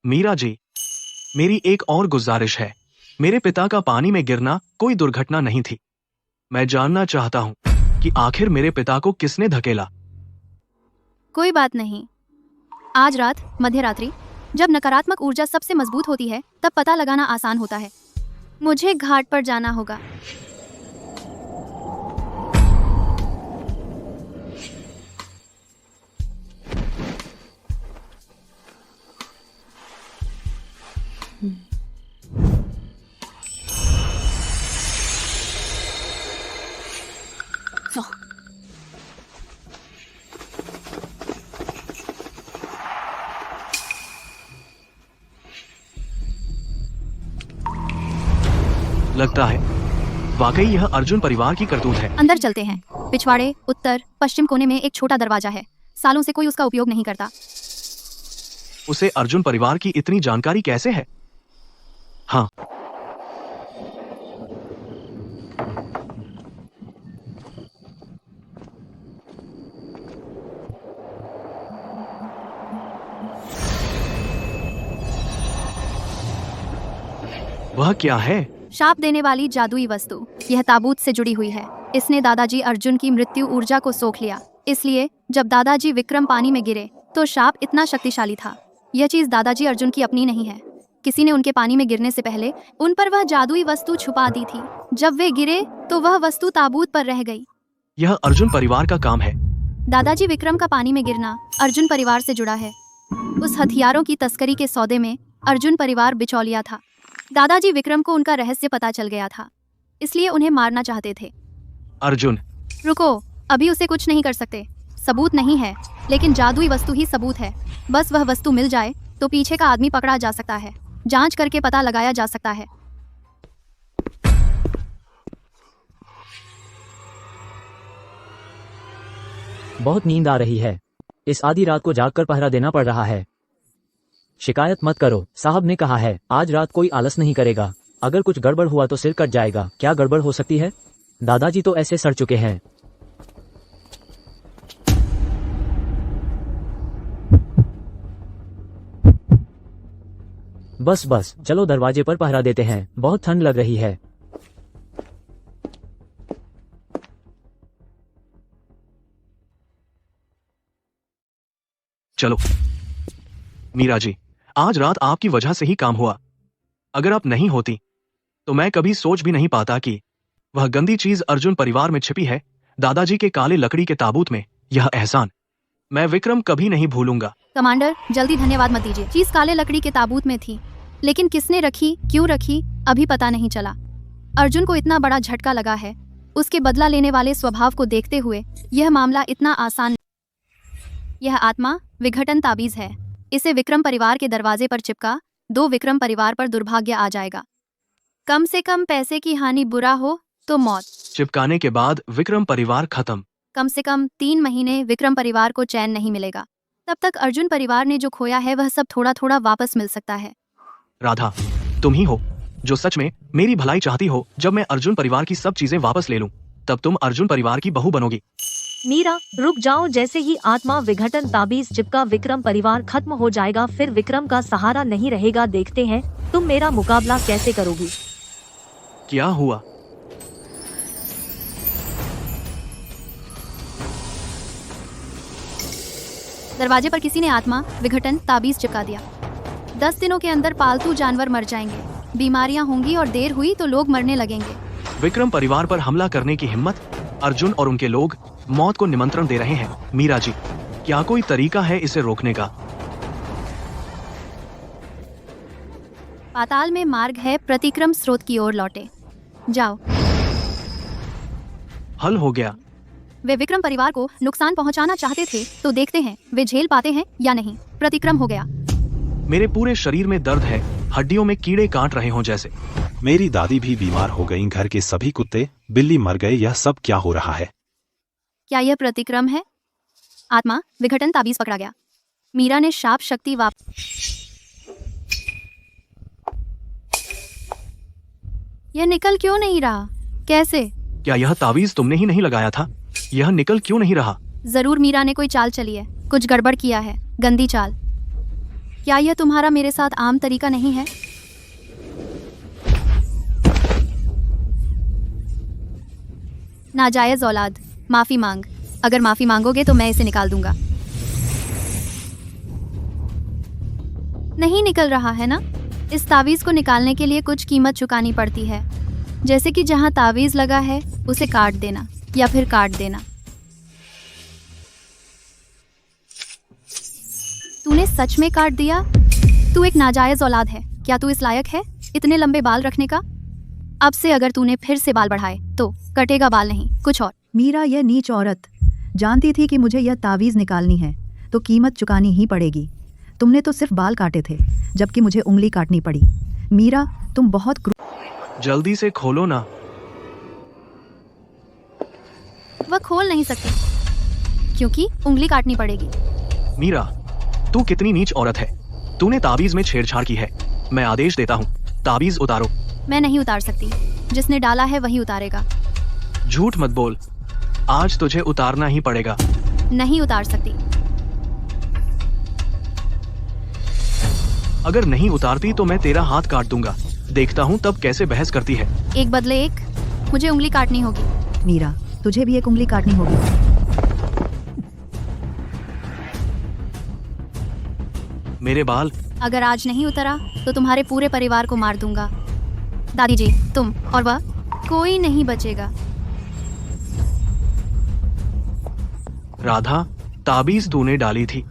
मीरा जी, मेरी एक और गुजारिश है। मेरे पिता का पानी में गिरना कोई दुर्घटना नहीं थी। मैं जानना चाहता हूँ कि आखिर मेरे पिता को किसने धकेला। कोई बात नहीं। आज रात मध्य रात्रि, जब नकारात्मक ऊर्जा सबसे मजबूत होती है, तब पता लगाना आसान होता है। मुझे घाट पर जाना होगा। लगता है वाकई यह अर्जुन परिवार की करतूत है। अंदर चलते हैं। पिछवाड़े उत्तर पश्चिम कोने में एक छोटा दरवाजा है। सालों से कोई उसका उपयोग नहीं करता। उसे अर्जुन परिवार की इतनी जानकारी कैसे है? हाँ, वह क्या है? शाप देने वाली जादुई वस्तु। यह ताबूत से जुड़ी हुई है। इसने दादाजी अर्जुन की मृत्यु ऊर्जा को सोख लिया। इसलिए जब दादाजी विक्रम पानी में गिरे तो शाप इतना शक्तिशाली था। यह चीज दादाजी अर्जुन की अपनी नहीं है। किसी ने उनके पानी में गिरने से पहले उन पर वह जादुई वस्तु छुपा दी थी। जब वे गिरे तो वह वस्तु ताबूत पर रह गई। यह अर्जुन परिवार का काम है। दादाजी विक्रम का पानी में गिरना अर्जुन परिवार से जुड़ा है। उस हथियारों की तस्करी के सौदे में अर्जुन परिवार बिचौलिया था। दादाजी विक्रम को उनका रहस्य पता चल गया था, इसलिए उन्हें मारना चाहते थे। अर्जुन, रुको, अभी उसे कुछ नहीं कर सकते। सबूत नहीं है, लेकिन जादुई वस्तु ही सबूत है। बस वह वस्तु मिल जाए तो पीछे का आदमी पकड़ा जा सकता है। जांच करके पता लगाया जा सकता है। बहुत नींद आ रही है। इस आधी रात को जागकर पहरा देना पड़ रहा है। शिकायत मत करो, साहब ने कहा है आज रात कोई आलस नहीं करेगा। अगर कुछ गड़बड़ हुआ तो सिर कट जाएगा। क्या गड़बड़ हो सकती है? दादाजी तो ऐसे सड़ चुके हैं। बस चलो दरवाजे पर पहरा देते हैं। बहुत ठंड लग रही है। चलो। मीरा जी, आज रात आपकी वजह से ही काम हुआ। अगर आप नहीं होती तो मैं कभी सोच भी नहीं पाता कि वह गंदी चीज अर्जुन परिवार में छिपी है, दादाजी के काले लकड़ी के ताबूत में। यह एहसान मैं विक्रम कभी नहीं भूलूंगा। कमांडर, जल्दी धन्यवाद मत दीजिए। चीज काले लकड़ी के ताबूत में थी, लेकिन किसने रखी, क्यों रखी, अभी पता नहीं चला। अर्जुन को इतना बड़ा झटका लगा है। उसके बदला लेने वाले स्वभाव को देखते हुए यह मामला इतना आसान। यह आत्मा विघटन ताबीज है। इसे विक्रम परिवार के दरवाजे पर चिपका दो। विक्रम परिवार पर दुर्भाग्य आ जाएगा। कम से कम पैसे की हानि, बुरा हो तो मौत। चिपकाने के बाद विक्रम परिवार खत्म। कम से कम 3 महीने विक्रम परिवार को चैन नहीं मिलेगा। तब तक अर्जुन परिवार ने जो खोया है वह सब थोड़ा थोड़ा वापस मिल सकता है। राधा, तुम ही हो जो सच में मेरी भलाई चाहती हो। जब मैं अर्जुन परिवार की सब चीजें वापस ले लूं, तब तुम अर्जुन परिवार की बहू बनोगी। मीरा, रुक जाओ। जैसे ही आत्मा विघटन ताबीज चिपका विक्रम परिवार खत्म हो जाएगा। फिर विक्रम का सहारा नहीं रहेगा। देखते हैं तुम मेरा मुकाबला कैसे करोगी। क्या हुआ? दरवाजे पर किसी ने आत्मा विघटन ताबीज चिपका दिया। 10 दिनों के अंदर पालतू जानवर मर जाएंगे, बीमारियां होंगी और देर हुई तो लोग मरने लगेंगे। विक्रम परिवार पर हमला करने की हिम्मत? अर्जुन और उनके लोग मौत को निमंत्रण दे रहे हैं। मीरा जी, क्या कोई तरीका है इसे रोकने का? पाताल में मार्ग है, प्रतिक्रम स्रोत की ओर लौटे जाओ। हल हो गया। वे विक्रम परिवार को नुकसान पहुंचाना चाहते थे, तो देखते हैं वे झेल पाते हैं या नहीं। प्रतिक्रम हो गया। मेरे पूरे शरीर में दर्द है, हड्डियों में कीड़े काट रहे हों जैसे। मेरी दादी भी बीमार हो गईं। घर के सभी कुत्ते बिल्ली मर गए। यह सब क्या हो रहा है? क्या यह प्रतिक्रम है? आत्मा विघटन ताबीज पकड़ा गया। मीरा ने शाप शक्ति यह निकल क्यों नहीं रहा? कैसे? क्या यह तावीज तुमने ही नहीं लगाया था? यह निकल क्यों नहीं रहा? जरूर मीरा ने कोई चाल चली है, कुछ गड़बड़ किया है, गंदी चाल। क्या यह तुम्हारा मेरे साथ आम तरीका नहीं है? नाजायज औलाद, माफी मांग। अगर माफी मांगोगे तो मैं इसे निकाल दूंगा। नहीं निकल रहा है ना? इस तावीज को निकालने के लिए कुछ कीमत चुकानी पड़ती है, जैसे कि जहां तावीज लगा है उसे काट देना या फिर काट देना। तूने सच में काट दिया? तू एक नाजायज औलाद है। क्या तू इस लायक है इतने लंबे बाल रखने का? अब से अगर तूने फिर से बाल बढ़ाए तो कटेगा बाल नहीं, कुछ और। मीरा, यह नीच औरत जानती थी कि मुझे यह तावीज़ निकालनी है तो कीमत चुकानी ही पड़ेगी। तुमने तो सिर्फ बाल काटे थे जबकि मुझे उंगली काटनी पड़ी। मीरा, तुम बहुत जल्दी से खोलो ना। वह खोल नहीं सकती क्योंकि उंगली काटनी पड़ेगी। मीरा, तू कितनी नीच औरत है। तूने ताबीज में छेड़छाड़ की है। मैं आदेश देता हूँ, ताबीज उतारो। मैं नहीं उतार सकती, जिसने डाला है वही उतारेगा। झूठ मत बोल, आज तुझे उतारना ही पड़ेगा। नहीं उतार सकती। अगर नहीं उतारती तो मैं तेरा हाथ काट दूंगा। देखता हूँ तब कैसे बहस करती है। एक बदले एक, मुझे उंगली काटनी होगी। मीरा, तुझे भी एक उंगली काटनी होगी। मेरे बाल। अगर आज नहीं उतरा तो तुम्हारे पूरे परिवार को मार दूंगा। दादी जी, तुम और वह, कोई नहीं बचेगा। राधा, ताबीज तूने डाली थी,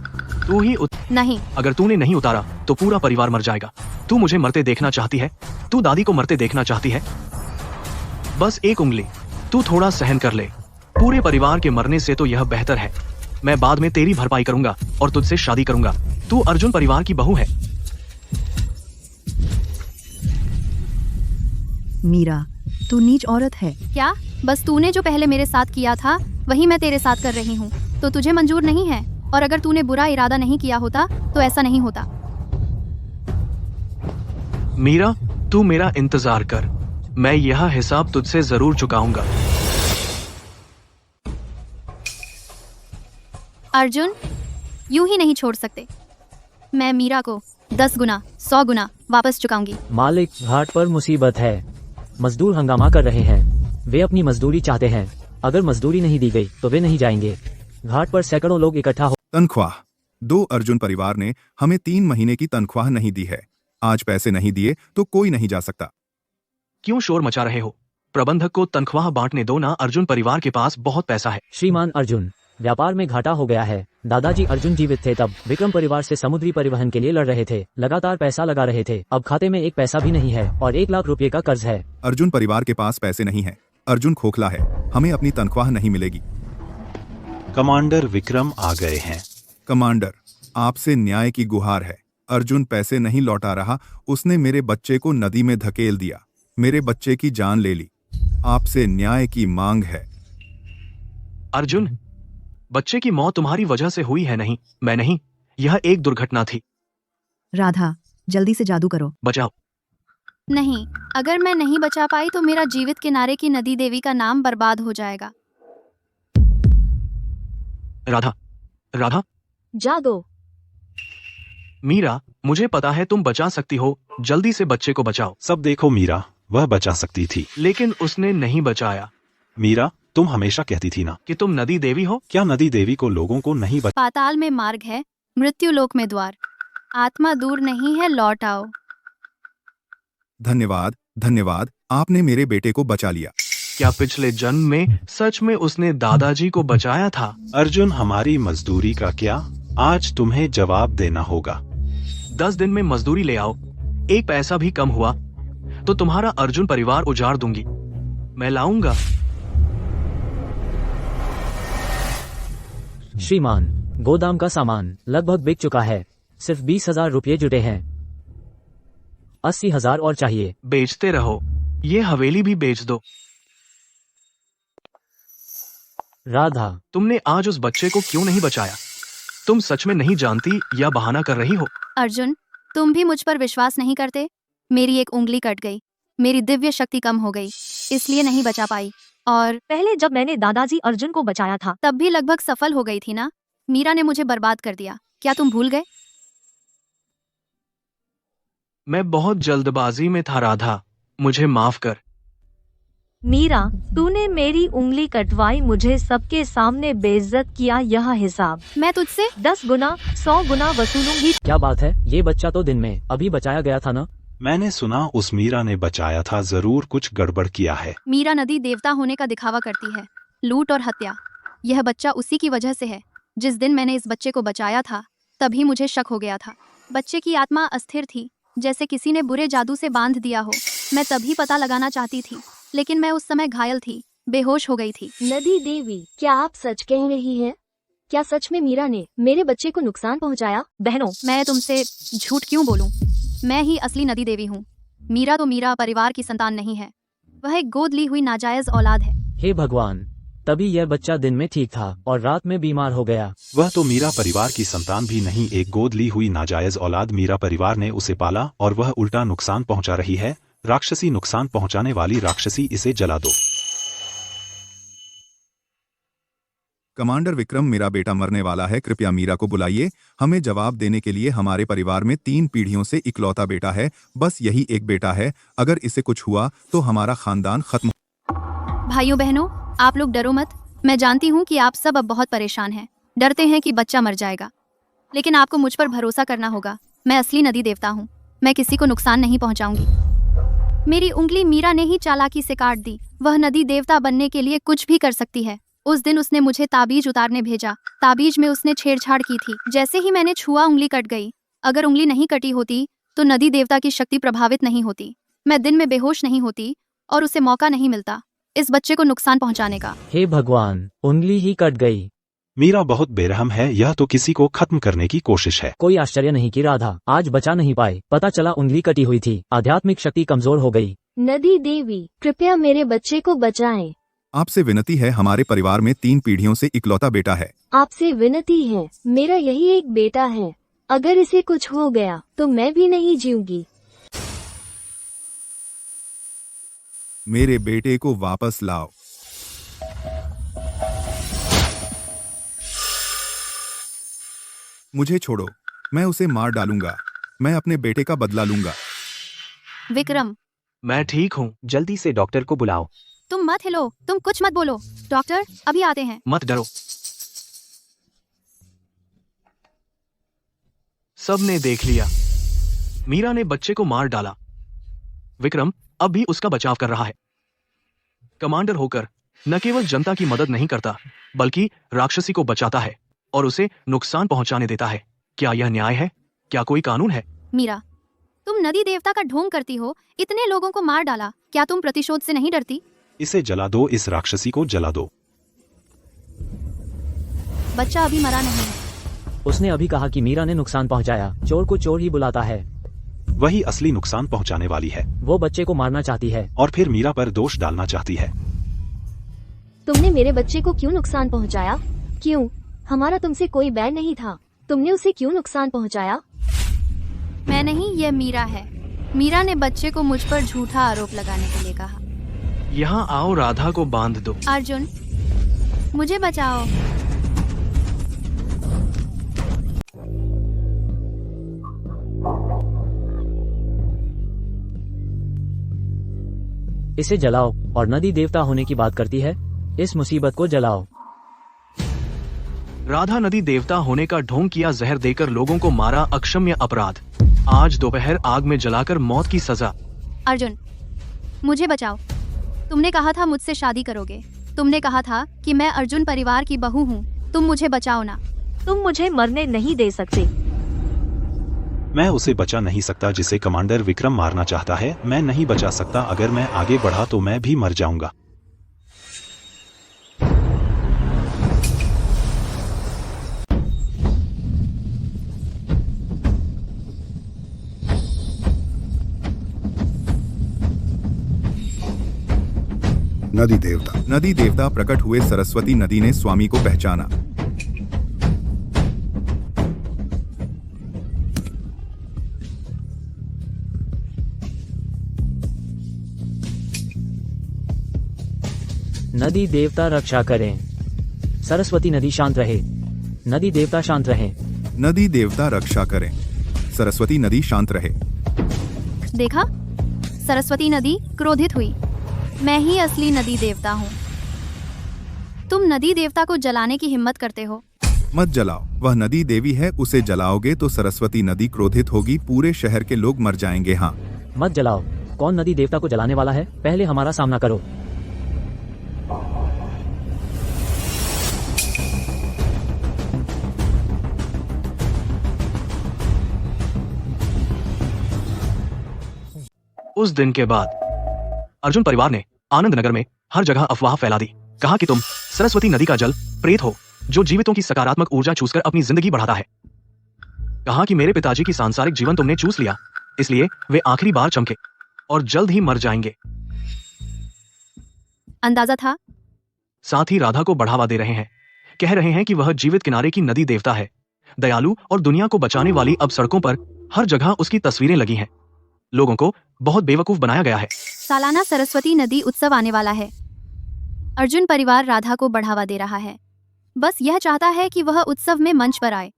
तू ही नहीं। अगर तूने नहीं उतारा तो पूरा परिवार मर जाएगा। तू मुझे मरते देखना चाहती है? तू दादी को मरते देखना चाहती है? बस एक उंगली, तू थोड़ा सहन कर ले। पूरे परिवार के मरने से तो यह बेहतर है। मैं बाद में तेरी भरपाई करूंगा और तुझसे शादी करूंगा। तू अर्जुन परिवार की बहू है। मीरा, तू नीच औरत है। क्या? बस तूने जो पहले मेरे साथ किया था वही मैं तेरे साथ कर रही हूँ, तो तुझे मंजूर नहीं है। और अगर तूने बुरा इरादा नहीं किया होता तो ऐसा नहीं होता। मीरा, तू मेरा इंतजार कर, मैं यह हिसाब तुझसे जरूर चुकाऊंगा। अर्जुन, यूं ही नहीं छोड़ सकते। मैं मीरा को 10 गुना 100 गुना वापस चुकाऊंगी। मालिक, घाट पर मुसीबत है। मजदूर हंगामा कर रहे हैं। वे अपनी मजदूरी चाहते हैं। अगर मजदूरी नहीं दी गई तो वे नहीं जाएंगे। घाट पर सैकड़ों लोग इकट्ठा हो। तनख्वाह। 2 अर्जुन परिवार ने हमें 3 महीने की तनख्वाह नहीं दी है। आज पैसे नहीं दिए तो कोई नहीं जा सकता। क्यों शोर मचा रहे हो? प्रबंधक को तनख्वाह बांटने दो ना। अर्जुन परिवार के पास बहुत पैसा है। श्रीमान अर्जुन, व्यापार में घाटा हो गया है। दादाजी अर्जुन जीवित थे तब विक्रम परिवार से समुद्री परिवहन के लिए लड़ रहे थे। लगातार पैसा लगा रहे थे। अब खाते में एक पैसा भी नहीं है और 1 लाख रुपए का कर्ज है। अर्जुन परिवार के पास पैसे नहीं है। अर्जुन खोखला है। हमें अपनी तनख्वाह नहीं मिलेगी। कमांडर विक्रम आ गए हैं। कमांडर, आपसे न्याय की गुहार है। अर्जुन पैसे नहीं लौटा रहा। उसने मेरे बच्चे को नदी में धकेल दिया, मेरे बच्चे की जान ले ली। आपसे न्याय की मांग है। अर्जुन, बच्चे की मौत तुम्हारी वजह से हुई है, नहीं मैं नहीं। यह एक दुर्घटना थी। राधा, जल्दी से जादू करो। बचाओ। नहीं, अगर मैं नहीं बचा पाई तो मेरा जीवित किनारे की नदी देवी का नाम बर्बाद हो जाएगा। राधा, राधा। जादू। मीरा, मुझे पता है तुम बचा सकती हो। जल्दी से बच्चे को बचाओ। सब देखो मीरा, वह बचा सकती थी, लेकिन उसने नहीं बचाया। मीरा, तुम हमेशा कहती थी ना कि तुम नदी देवी हो। क्या नदी देवी को लोगों को नहीं पाताल में मार्ग है, मृत्यु लोक में द्वार। आत्मा दूर नहीं है, लौट आओ। धन्यवाद, धन्यवाद, आपने मेरे बेटे को बचा लिया। क्या पिछले जन्म में सच में उसने दादाजी को बचाया था? अर्जुन, हमारी मजदूरी का क्या? आज तुम्हें जवाब देना होगा। 10 दिन में मजदूरी ले आओ। एक पैसा भी कम हुआ तो तुम्हारा अर्जुन परिवार उजाड़ दूंगी। मैं लाऊंगा। श्रीमान, गोदाम का सामान लगभग बिक चुका है। सिर्फ 20,000 रुपये जुटे हैं। 80,000 और चाहिए। बेचते रहो, ये हवेली भी बेच दो। राधा, तुमने आज उस बच्चे को क्यों नहीं बचाया? तुम सच में नहीं जानती या बहाना कर रही हो? अर्जुन, तुम भी मुझ पर विश्वास नहीं करते। मेरी एक उंगली कट गई, मेरी दिव्य शक्ति कम हो गई, इसलिए नहीं बचा पाई। और पहले जब मैंने दादाजी अर्जुन को बचाया था तब भी लगभग सफल हो गई थी ना। मीरा ने मुझे बर्बाद कर दिया। क्या तुम भूल गए? मैं बहुत जल्दबाजी में था राधा, मुझे माफ कर। मीरा, तूने मेरी उंगली कटवाई, मुझे सबके सामने बेइज्जत किया। यह हिसाब मैं तुझसे 10 गुना 100 गुना वसूलूंगी। क्या बात है? ये बच्चा तो दिन में अभी बचाया गया था ना। मैंने सुना उस मीरा ने बचाया था, जरूर कुछ गड़बड़ किया है। मीरा नदी देवता होने का दिखावा करती है, लूट और हत्या। यह बच्चा उसी की वजह से है। जिस दिन मैंने इस बच्चे को बचाया था तभी मुझे शक हो गया था। बच्चे की आत्मा अस्थिर थी, जैसे किसी ने बुरे जादू से बांध दिया हो। मैं तभी पता लगाना चाहती थी, लेकिन मैं उस समय घायल थी। बेहोश हो गई थी। नदी देवी, क्या आप सच कह रही हैं? क्या सच में मीरा ने मेरे बच्चे को नुकसान पहुंचाया? बहनों, मैं तुमसे झूठ क्यों बोलूं? मैं ही असली नदी देवी हूँ। मीरा तो मीरा परिवार की संतान नहीं है, वह एक गोद ली हुई नाजायज औलाद है। हे भगवान, तभी यह बच्चा दिन में ठीक था और रात में बीमार हो गया। वह तो मीरा परिवार की संतान भी नहीं, एक गोद ली हुई नाजायज औलाद। मीरा परिवार ने उसे पाला और वह उल्टा नुकसान पहुंचा रही है। राक्षसी, नुकसान पहुंचाने वाली राक्षसी, इसे जला दो। कमांडर विक्रम, मेरा बेटा मरने वाला है, कृपया मीरा को बुलाइए। हमें जवाब देने के लिए हमारे परिवार में 3 पीढ़ियों से इकलौता बेटा है, बस यही एक बेटा है। अगर इसे कुछ हुआ तो हमारा खानदान खत्म। भाइयों बहनों, आप लोग डरो मत। मैं जानती हूँ कि आप सब अब बहुत परेशान हैं, डरते हैं कि बच्चा मर जाएगा, लेकिन आपको मुझ पर भरोसा करना होगा। मैं असली नदी देवता हूँ, मैं किसी को नुकसान नहीं पहुँचाऊंगी। मेरी उंगली मीरा ने ही चालाकी से काट दी। वह नदी देवता बनने के लिए कुछ भी कर सकती है। उस दिन उसने मुझे ताबीज उतारने भेजा। ताबीज में उसने छेड़छाड़ की थी। जैसे ही मैंने छुआ, उंगली कट गई। अगर उंगली नहीं कटी होती तो नदी देवता की शक्ति प्रभावित नहीं होती। मैं दिन में बेहोश नहीं होती और उसे मौका नहीं मिलता इस बच्चे को नुकसान पहुंचाने का। हे भगवान, उंगली ही कट गई। मीरा बहुत बेरहम है, यह तो किसी को खत्म करने की कोशिश है। कोई आश्चर्य नहीं कि राधा आज बचा नहीं पाए। पता चला उंगली कटी हुई थी, आध्यात्मिक शक्ति कमजोर हो गई। नदी देवी, कृपया मेरे बच्चे को बचाएं। आपसे विनती है, हमारे परिवार में 3 पीढ़ियों से इकलौता बेटा है। आपसे विनती है, मेरा यही एक बेटा है। अगर इसे कुछ हो गया तो मैं भी नहीं जीऊंगी। मेरे बेटे को वापस लाओ। मुझे छोड़ो, मैं उसे मार डालूंगा। मैं अपने बेटे का बदला लूंगा। विक्रम, मैं ठीक हूँ। जल्दी से डॉक्टर को बुलाओ। तुम मत हिलो, तुम कुछ मत बोलो। डॉक्टर अभी आते हैं। मत डरो, सबने देख लिया। मीरा ने बच्चे को मार डाला। विक्रम अब भी उसका बचाव कर रहा है। कमांडर होकर न केवल जनता की मदद नहीं करता, बल्कि राक्षसी को बचाता है और उसे नुकसान पहुंचाने देता है। क्या यह न्याय है? क्या कोई कानून है? मीरा, तुम नदी देवता का ढोंग करती हो, इतने लोगों को मार डाला। क्या तुम प्रतिशोध से नहीं डरती? इसे जला दो, इस राक्षसी को जला दो। बच्चा अभी मरा नहीं है। उसने अभी कहा कि मीरा ने नुकसान पहुंचाया। चोर को चोर ही बुलाता है। वही असली नुकसान पहुंचाने वाली है वो बच्चे को मारना चाहती है और फिर मीरा पर दोष डालना चाहती है। तुमने मेरे बच्चे को क्यों नुकसान पहुंचाया? क्यों? हमारा तुमसे कोई बैर नहीं था। तुमने उसे क्यों नुकसान पहुंचाया? मैं नहीं, ये मीरा है। मीरा ने बच्चे को मुझ पर झूठा आरोप लगाने के लिए कहा। यहाँ आओ, राधा को बांध दो। अर्जुन, मुझे बचाओ। इसे जलाओ और नदी देवता होने की बात करती है। इस मुसीबत को जलाओ। राधा नदी देवता होने का ढोंग किया, जहर देकर लोगों को मारा, अक्षम्य अपराध। आज दोपहर आग में जलाकर मौत की सजा। अर्जुन, मुझे बचाओ। तुमने कहा था मुझसे शादी करोगे। तुमने कहा था कि मैं अर्जुन परिवार की बहू हूँ। तुम मुझे बचाओ ना। तुम मुझे मरने नहीं दे सकते। मैं उसे बचा नहीं सकता जिसे कमांडर विक्रम मारना चाहता है। मैं नहीं बचा सकता। अगर मैं आगे बढ़ा तो मैं भी मर जाऊंगा। नदी देवता प्रकट हुए। सरस्वती नदी ने स्वामी को पहचाना। नदी देवता रक्षा करें। सरस्वती नदी शांत रहे। नदी देवता शांत रहे। नदी देवता रक्षा करें। सरस्वती नदी शांत रहे। देखा, सरस्वती नदी क्रोधित हुई। मैं ही असली नदी देवता हूँ। तुम नदी देवता को जलाने की हिम्मत करते हो। मत जलाओ, वह नदी देवी है। उसे जलाओगे तो सरस्वती नदी क्रोधित होगी। पूरे शहर के लोग मर जाएंगे। हाँ, मत जलाओ। कौन नदी देवता को जलाने वाला है? पहले हमारा सामना करो। उस दिन के बाद अर्जुन परिवार ने आनंद नगर में हर जगह अफवाह फैला दी। कहा कि तुम सरस्वती नदी का जल प्रेत हो जो जीवितों की सकारात्मक ऊर्जा चूसकर अपनी जिंदगी बढ़ाता है। कहा कि मेरे पिताजी की सांसारिक जीवन तुमने चूस लिया, इसलिए वे आखिरी बार चमके और जल्द ही मर जाएंगे। अंदाजा था। साथ ही राधा को बढ़ावा दे रहे हैं। कह रहे हैं कि वह जीवित किनारे की नदी देवता है, दयालु और दुनिया को बचाने वाली। अब सड़कों पर हर जगह उसकी तस्वीरें लगी हैं। लोगों को बहुत बेवकूफ बनाया गया है। सालाना सरस्वती नदी उत्सव आने वाला है। अर्जुन परिवार राधा को बढ़ावा दे रहा है। बस यह चाहता है कि वह उत्सव में मंच पर आए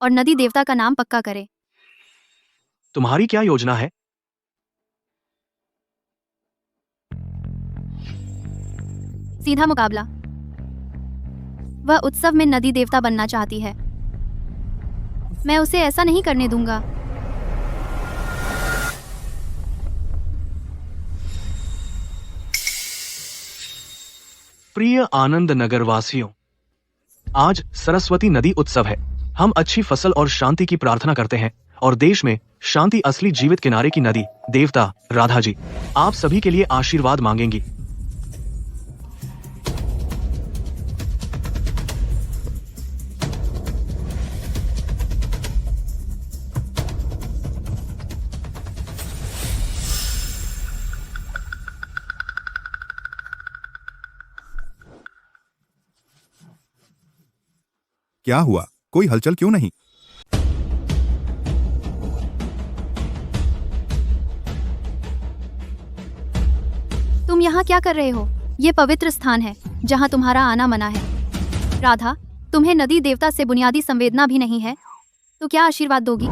और नदी देवता का नाम पक्का करे। तुम्हारी क्या योजना है? सीधा मुकाबला। वह उत्सव में नदी देवता बनना चाहती है। मैं उसे ऐसा नहीं करने दूंगा। प्रिय आनंद नगर वासियों, आज सरस्वती नदी उत्सव है। हम अच्छी फसल और शांति की प्रार्थना करते हैं और देश में शांति असली जीवित किनारे की नदी देवता राधा जी आप सभी के लिए आशीर्वाद मांगेंगी। क्या हुआ? कोई हलचल क्यों नहीं? तुम यहाँ क्या कर रहे हो? ये पवित्र स्थान है जहाँ तुम्हारा आना मना है। राधा, तुम्हें नदी देवता से बुनियादी संवेदना भी नहीं है, तो क्या आशीर्वाद दोगी?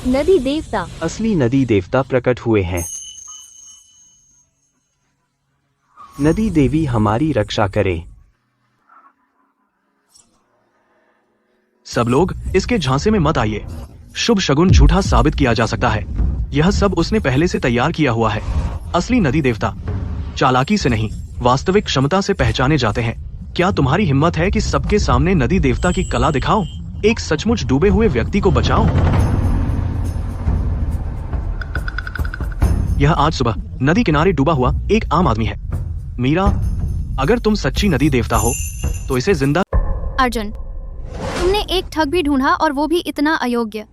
नदी देवता। असली नदी देवता प्रकट हुए हैं। नदी देवी हमारी रक्षा करे। सब लोग इसके झांसे में मत आइए। शुभ शगुन झूठा साबित किया जा सकता है। यह सब उसने पहले से तैयार किया हुआ है। असली नदी देवता चालाकी से नहीं, वास्तविक क्षमता से पहचाने जाते हैं। क्या तुम्हारी हिम्मत है कि सबके सामने नदी देवता की कला दिखाओ? एक सचमुच डूबे हुए व्यक्ति को बचाओ। यह आज सुबह नदी किनारे डूबा हुआ एक आम आदमी है। मीरा, अगर तुम सच्ची नदी देवता हो तो इसे जिंदा। अर्जुन, तुमने एक ठग भी ढूंढा और वो भी इतना अयोग्य।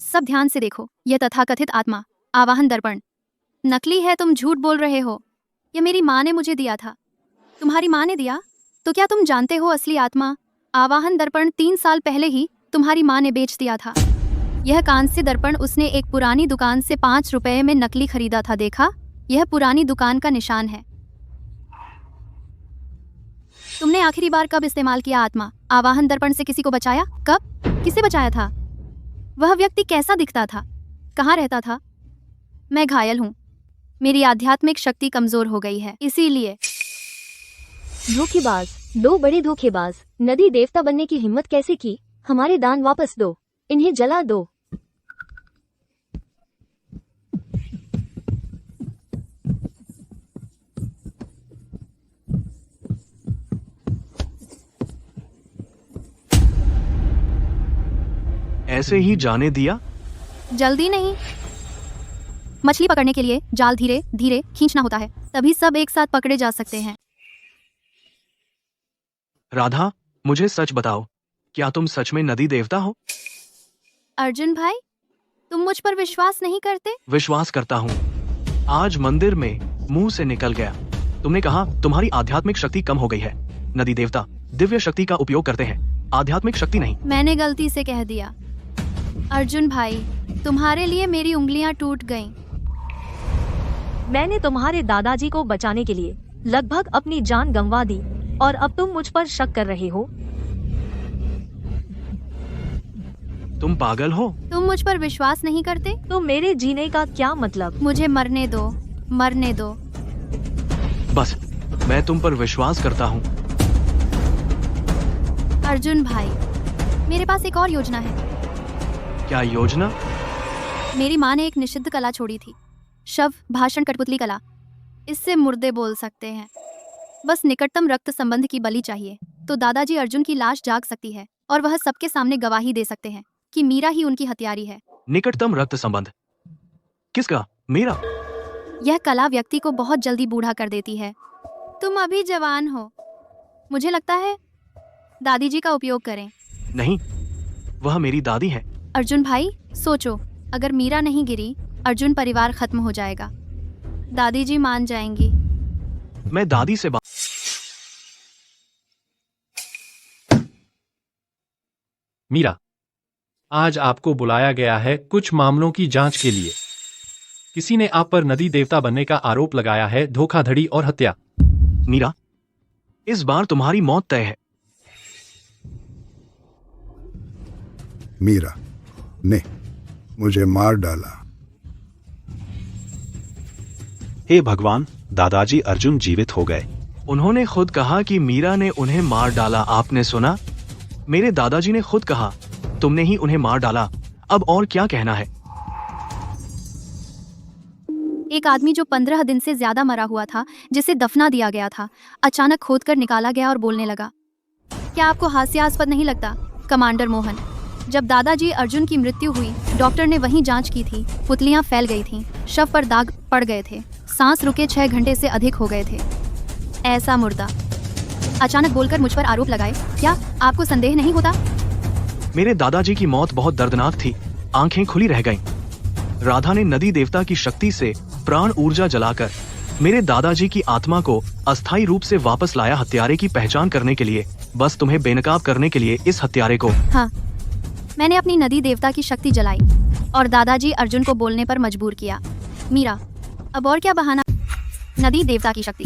सब ध्यान से देखो। यह तथाकथित आत्मा आवाहन दर्पण नकली है। तुम झूठ बोल रहे हो। यह मेरी माँ ने मुझे दिया था। तुम्हारी माँ ने दिया? तो क्या तुम जानते हो असली आत्मा आवाहन दर्पण 3 साल पहले ही तुम्हारी माँ ने बेच दिया था। यह कांस्य दर्पण उसने एक पुरानी दुकान से 5 रुपए में नकली खरीदा था। देखा, यह पुरानी दुकान का निशान है। तुमने आखिरी बार कब इस्तेमाल किया आत्मा आवाहन दर्पण से? किसी को बचाया? कब? किसे बचाया था? वह व्यक्ति कैसा दिखता था? कहाँ रहता था? मैं घायल हूँ। मेरी आध्यात्मिक शक्ति कमजोर हो गई है, इसीलिए। धोखेबाज, 2 बड़े धोखेबाज। नदी देवता बनने की हिम्मत कैसे की? हमारे दान वापस दो, इन्हें जला दो। ऐसे ही जाने दिया? जल्दी नहीं। मछली पकड़ने के लिए जाल धीरे धीरे खींचना होता है, तभी सब एक साथ पकड़े जा सकते हैं। राधा, मुझे सच बताओ, क्या तुम सच में नदी देवता हो? अर्जुन भाई, तुम मुझ पर विश्वास नहीं करते? विश्वास करता हूँ। आज मंदिर में मुंह से निकल गया। तुमने कहा तुम्हारी आध्यात्मिक शक्ति कम हो गई है। नदी देवता दिव्य शक्ति का उपयोग करते हैं, आध्यात्मिक शक्ति नहीं। मैंने गलती से कह दिया। अर्जुन भाई, तुम्हारे लिए मेरी उंगलियां टूट गईं। मैंने तुम्हारे दादाजी को बचाने के लिए लगभग अपनी जान गंवा दी और अब तुम मुझ पर शक कर रहे हो। तुम पागल हो? तुम मुझ पर विश्वास नहीं करते? तो मेरे जीने का क्या मतलब? मुझे मरने दो, मरने दो। बस, मैं तुम पर विश्वास करता हूँ। अर्जुन भाई, मेरे पास एक और योजना है। क्या योजना? मेरी माँ ने एक निषिद्ध कला छोड़ी थी, शव भाषण कठपुतली कला। इससे मुर्दे बोल सकते हैं। बस निकटतम रक्त संबंध की बलि चाहिए तो दादाजी अर्जुन की लाश जाग सकती है और वह सबके सामने गवाही दे सकते हैं कि मीरा ही उनकी हत्यारी है। निकटतम रक्त संबंध? किसका? मेरा? यह कला व्यक्ति को बहुत जल्दी बूढ़ा कर देती है। तुम अभी जवान हो, मुझे लगता है दादी जी का उपयोग करें। नहीं, वह मेरी दादी है। अर्जुन भाई, सोचो, अगर मीरा नहीं गिरी, अर्जुन परिवार खत्म हो जाएगा। दादी जी मान जाएंगी। मैं दादी से बात। मीरा, आज आपको बुलाया गया है कुछ मामलों की जांच के लिए। किसी ने आप पर नदी देवता बनने का आरोप लगाया है, धोखाधड़ी और हत्या। मीरा, इस बार तुम्हारी मौत तय है। मीरा ने मुझे मार डाला। हे भगवान, दादाजी अर्जुन जीवित हो गए। उन्होंने खुद कहा कि मीरा ने उन्हें मार डाला। आपने सुना? मेरे दादाजी ने खुद कहा, तुमने ही उन्हें मार डाला। अब और क्या कहना है? एक आदमी जो 15 दिन से ज्यादा मरा हुआ था, जिसे दफना दिया गया था, अचानक खोदकर निकाला गया और बोलने लगा। क्या आपको हास्यास्पद नहीं लगता, कमांडर मोहन? जब दादाजी अर्जुन की मृत्यु हुई, डॉक्टर ने वहीं जांच की थी। पुतलियां फैल गई थीं, शव पर दाग पड़ गए थे, सांस रुके 6 घंटे से अधिक हो गए थे। ऐसा मुर्दा अचानक बोलकर मुझ पर आरोप लगाए, क्या आपको संदेह नहीं होता? मेरे दादाजी की मौत बहुत दर्दनाक थी। आंखें खुली रह गईं। राधा ने नदी देवता की शक्ति से प्राण ऊर्जा जलाकर मेरे दादाजी की आत्मा को अस्थायी रूप से वापस लाया। हत्यारे की पहचान करने के लिए, बस तुम्हें बेनकाब करने के लिए इस हत्यारे को। हाँ, मैंने अपनी नदी देवता की शक्ति जलाई और दादाजी अर्जुन को बोलने पर मजबूर किया। मीरा, अब और क्या बहाना? नदी देवता की शक्ति।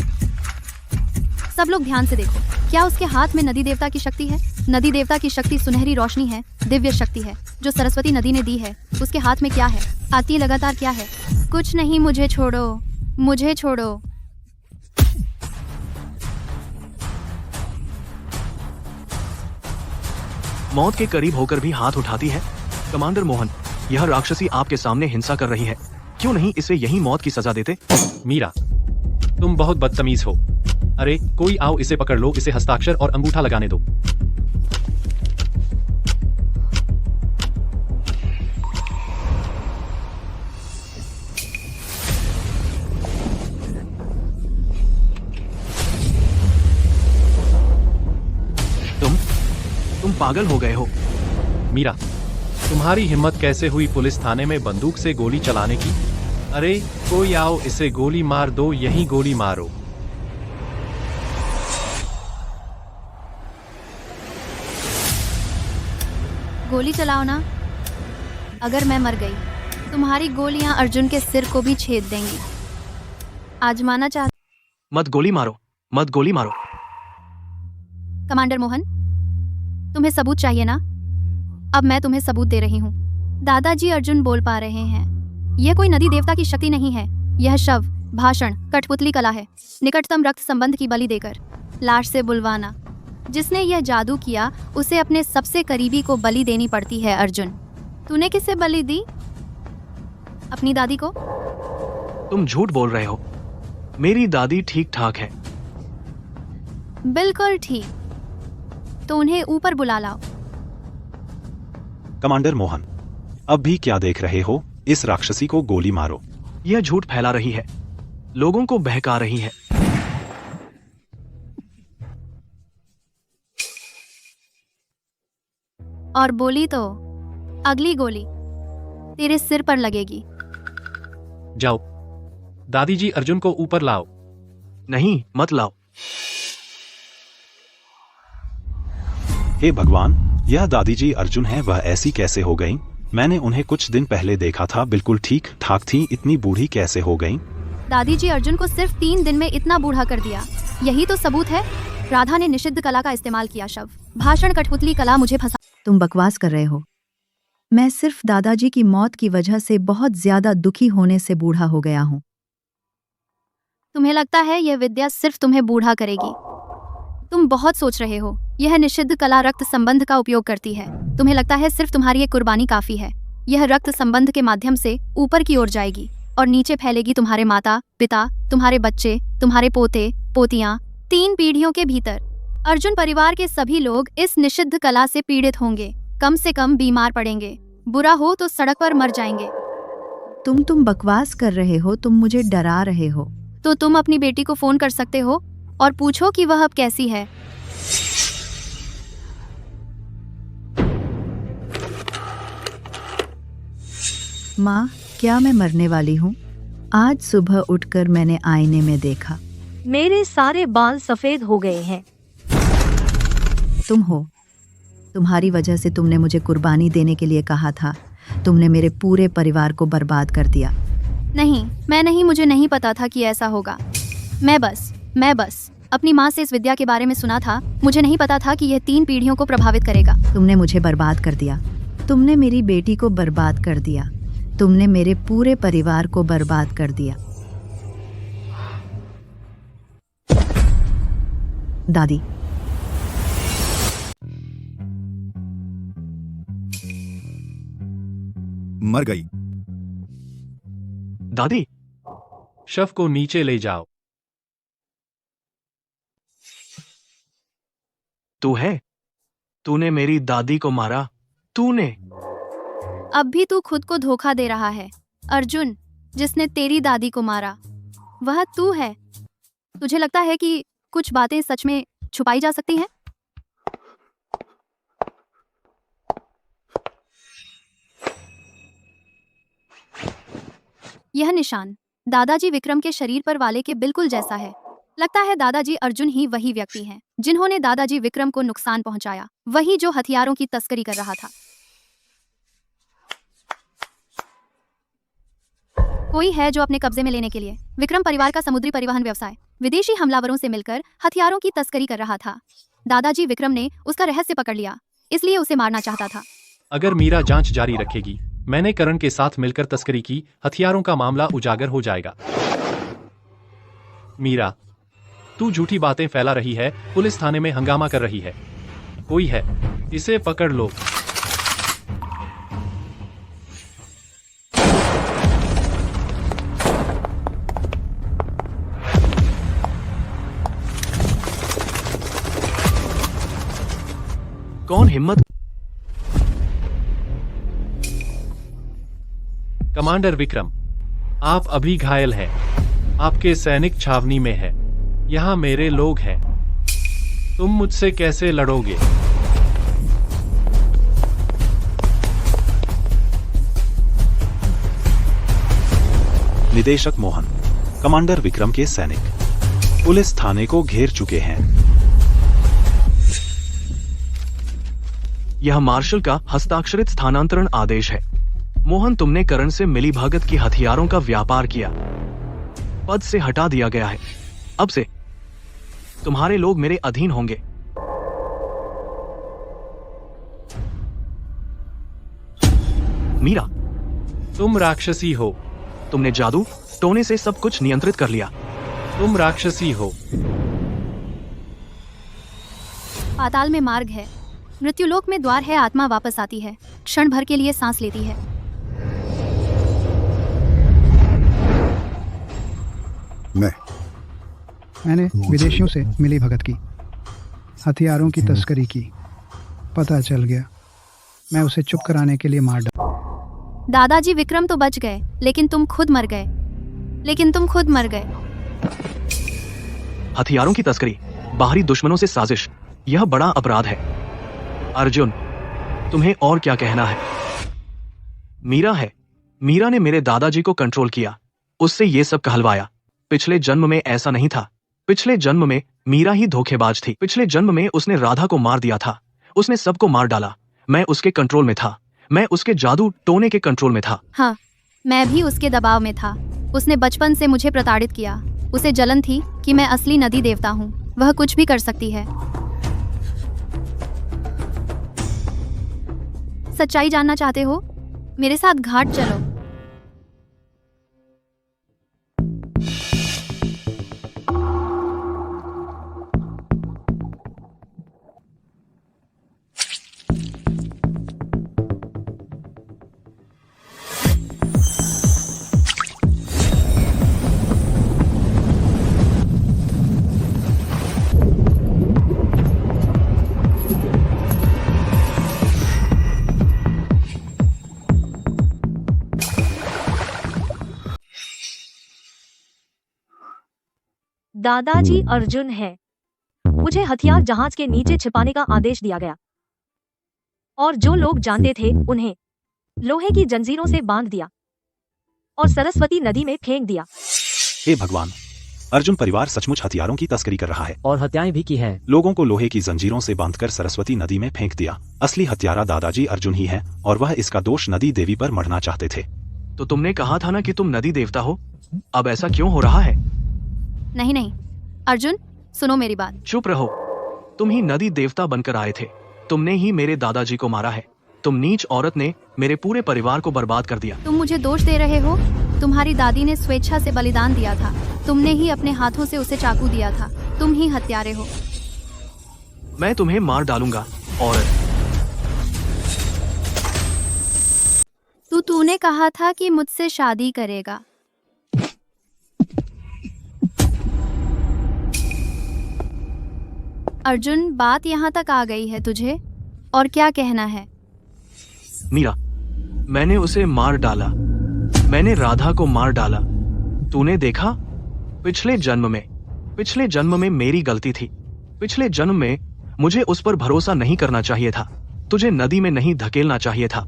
सब लोग ध्यान से देखो, क्या उसके हाथ में नदी देवता की शक्ति है? नदी देवता की शक्ति सुनहरी रोशनी है, दिव्य शक्ति है, जो सरस्वती नदी ने दी है। उसके हाथ में क्या है? आती लगातार क्या है? कुछ नहीं, मुझे छोड़ो, मुझे छोड़ो। मौत के करीब होकर भी हाथ उठाती है। कमांडर मोहन, यह राक्षसी आपके सामने हिंसा कर रही है। क्यों नहीं इसे यही मौत की सजा देते? मीरा, तुम बहुत बदतमीज हो। अरे कोई आओ, इसे पकड़ लो, इसे हस्ताक्षर और अंगूठा लगाने दो। तुम पागल हो गए हो। मीरा, तुम्हारी हिम्मत कैसे हुई पुलिस थाने में बंदूक से गोली चलाने की? अरे कोई आओ, इसे गोली मार दो, यहीं गोली मारो। गोली चलाओ ना। अगर मैं मर गई, तुम्हारी गोलियां अर्जुन के सिर को भी छेद देंगी। आजमाना चाह? मत गोली मारो, मत गोली मारो। कमांडर मोहन, तुम्हें सबूत चाहिए ना? अब मैं तुम्हें सबूत दे रही हूँ। दादाजी अर्जुन बोल पा रहे हैं। यह कोई नदी देवता की शक्ति नहीं है। यह शव भाषण कठपुतली कला है। निकटतम रक्त संबंध की बलि देकर लाश से बुलवाना। जिसने यह जादू किया, उसे अपने सबसे करीबी को बलि देनी पड़ती है। अर्जुन, तूने किसे बलि दी? अपनी दादी को? तुम झूठ बोल रहे हो। मेरी दादी ठीक ठाक है। बिल्कुल ठीक। तो उन्हें ऊपर बुला लाओ। कमांडर मोहन, अब भी क्या देख रहे हो? इस राक्षसी को गोली मारो। यह झूठ फैला रही है, लोगों को बहका रही है। और बोली तो अगली गोली तेरे सिर पर लगेगी। जाओ, दादी जी अर्जुन को ऊपर लाओ। नहीं, मत लाओ। हे भगवान, यह दादी जी अर्जुन है, वह ऐसी कैसे हो गईं? मैंने उन्हें कुछ दिन पहले देखा था, बिल्कुल ठीक ठाक थी, इतनी बूढ़ी कैसे हो गईं? दादी जी अर्जुन को सिर्फ 3 दिन में इतना बूढ़ा कर दिया। यही तो सबूत है। राधा ने निषिद्ध कला का इस्तेमाल किया। शव भाषण कठपुतली कला मुझे फंसा। तुम बकवास कर रहे हो। मैं सिर्फ दादाजी की मौत की वजह से बहुत ज्यादा दुखी होने से बूढ़ा हो गया हूँ। तुम्हें लगता है यह विद्या सिर्फ तुम्हें बूढ़ा करेगी? तुम बहुत सोच रहे हो। यह निषिद्ध कला रक्त संबंध का उपयोग करती है। तुम्हें लगता है सिर्फ तुम्हारी एक कुर्बानी काफी है। यह रक्त संबंध के माध्यम से ऊपर की ओर जाएगी और नीचे फैलेगी तुम्हारे माता पिता, तुम्हारे बच्चे, तुम्हारे पोते पोतियां, 3 पीढ़ियों के भीतर। अर्जुन परिवार के सभी लोग इस निषिद्ध कला से पीड़ित होंगे, कम से कम बीमार पड़ेंगे, बुरा हो तो सड़क पर मर जाएंगे। तुम बकवास कर रहे हो, तुम मुझे डरा रहे हो। तो तुम अपनी बेटी को फोन कर सकते हो और पूछो कि वह अब कैसी है। माँ, क्या मैं मरने वाली हूँ? आज सुबह उठकर मैंने आईने में देखा। मेरे सारे बाल सफेद हो गए हैं। तुम हो। तुम्हारी वजह से तुमने मुझे कुर्बानी देने के लिए कहा था। तुमने मेरे पूरे परिवार को बर्बाद कर दिया। नहीं, मैं नहीं, मुझे नहीं पता था कि ऐसा होगा। मैं बस अपनी माँ से इस विद्या के बारे में सुना था। मुझे नहीं पता था कि यह 3 पीढ़ियों को प्रभावित करेगा। तुमने मुझे बर्बाद कर दिया। तुमने मेरी बेटी को बर्बाद कर दिया। तुमने मेरे पूरे परिवार को बर्बाद कर दिया। दादी, मर गई। दादी, शव को नीचे ले जाओ। तू है? तूने मेरी दादी को मारा। तूने। अब भी तू खुद को धोखा दे रहा है। अर्जुन, जिसने तेरी दादी को मारा वह तू है। तुझे लगता है कि कुछ बातें सच में छुपाई जा सकती हैं? यह निशान दादाजी विक्रम के शरीर पर वाले के बिल्कुल जैसा है। लगता है दादाजी अर्जुन ही वही व्यक्ति हैं जिन्होंने दादाजी विक्रम को नुकसान पहुंचाया, वही जो हथियारों की तस्करी कर रहा था। कोई है जो अपने कब्जे में लेने के लिए विक्रम परिवार का समुद्री परिवहन व्यवसाय विदेशी हमलावरों से मिलकर हथियारों की तस्करी कर रहा था। दादाजी विक्रम ने उसका रहस्य पकड़ लिया, इसलिए उसे मारना चाहता था। अगर मीरा जांच जारी रखेगी, मैंने करण के साथ मिलकर तस्करी की, हथियारों का मामला उजागर हो जाएगा। मीरा, तू झूठी बातें फैला रही है, पुलिस थाने में हंगामा कर रही है। कोई है, इसे पकड़ लो। कौन हिम्मत? कमांडर विक्रम, आप अभी घायल हैं। आपके सैनिक छावनी में है। यहाँ मेरे लोग हैं। तुम मुझसे कैसे लड़ोगे? निदेशक मोहन, कमांडर विक्रम के सैनिक पुलिस थाने को घेर चुके हैं। यह मार्शल का हस्ताक्षरित स्थानांतरण आदेश है। मोहन, तुमने करण से मिलीभगत की हथियारों का व्यापार किया। पद से हटा दिया गया है। अब से तुम्हारे लोग मेरे अधीन होंगे। मीरा, तुम राक्षसी हो। तुमने जादू टोने से सब कुछ नियंत्रित कर लिया। तुम राक्षसी हो। पाताल में मार्ग है, मृत्युलोक में द्वार है। आत्मा वापस आती है, क्षण भर के लिए सांस लेती है। मैंने विदेशियों से मिली भगत की, हथियारों की तस्करी की। पता चल गया, मैं उसे चुप कराने के लिए मार डाला। दादाजी विक्रम तो बच गए, लेकिन तुम खुद मर गए। हथियारों की तस्करी, बाहरी दुश्मनों से साजिश, यह बड़ा अपराध है। अर्जुन, तुम्हें और क्या कहना है? मीरा है। मीरा ने मेरे दादाजी को कंट्रोल किया, उससे ये सब कहलवाया। पिछले जन्म में ऐसा नहीं था। पिछले जन्म में मीरा ही धोखेबाज थी। पिछले जन्म में उसने राधा को मार दिया था। उसने सबको मार डाला। मैं उसके कंट्रोल में था। मैं उसके जादू टोने के कंट्रोल में था। हाँ, मैं भी उसके दबाव में था। उसने बचपन से मुझे प्रताड़ित किया। उसे जलन थी कि मैं असली नदी देवता हूँ, वह कुछ भी कर सकती है। सच्चाई जानना चाहते हो? मेरे साथ घाट चलो। दादाजी अर्जुन है। मुझे हथियार जहाज के नीचे छिपाने का आदेश दिया गया और जो लोग जानते थे उन्हें लोहे की जंजीरों से बांध दिया और सरस्वती नदी में फेंक दिया। हे भगवान, अर्जुन परिवार सचमुच हथियारों की तस्करी कर रहा है और हत्याएं भी की हैं। लोगों को लोहे की जंजीरों से बांधकर सरस्वती नदी में फेंक दिया। असली हत्यारा दादाजी अर्जुन ही है और वह इसका दोष नदी देवी पर मढ़ना चाहते थे। तो तुमने कहा था ना कि तुम नदी देवता हो, अब ऐसा क्यों हो रहा है? नहीं नहीं, अर्जुन सुनो मेरी बात। चुप रहो, तुम ही नदी देवता बनकर आए थे। तुमने ही मेरे दादाजी को मारा है। तुम नीच औरत ने मेरे पूरे परिवार को बर्बाद कर दिया। तुम मुझे दोष दे रहे हो? तुम्हारी दादी ने स्वेच्छा से बलिदान दिया था। तुमने ही अपने हाथों से उसे चाकू दिया था। तुम ही हत्यारे हो। मैं तुम्हें मार डालूंगा। और तूने कहा था कि मुझसे शादी करेगा। अर्जुन, बात यहाँ तक आ गई है तुझे, और क्या कहना है? मीरा, मैंने उसे मार डाला। मैंने राधा को मार डाला। तूने देखा? पिछले जन्म में मेरी गलती थी। पिछले जन्म में मुझे उस पर भरोसा नहीं करना चाहिए था। तुझे नदी में नहीं धकेलना चाहिए था।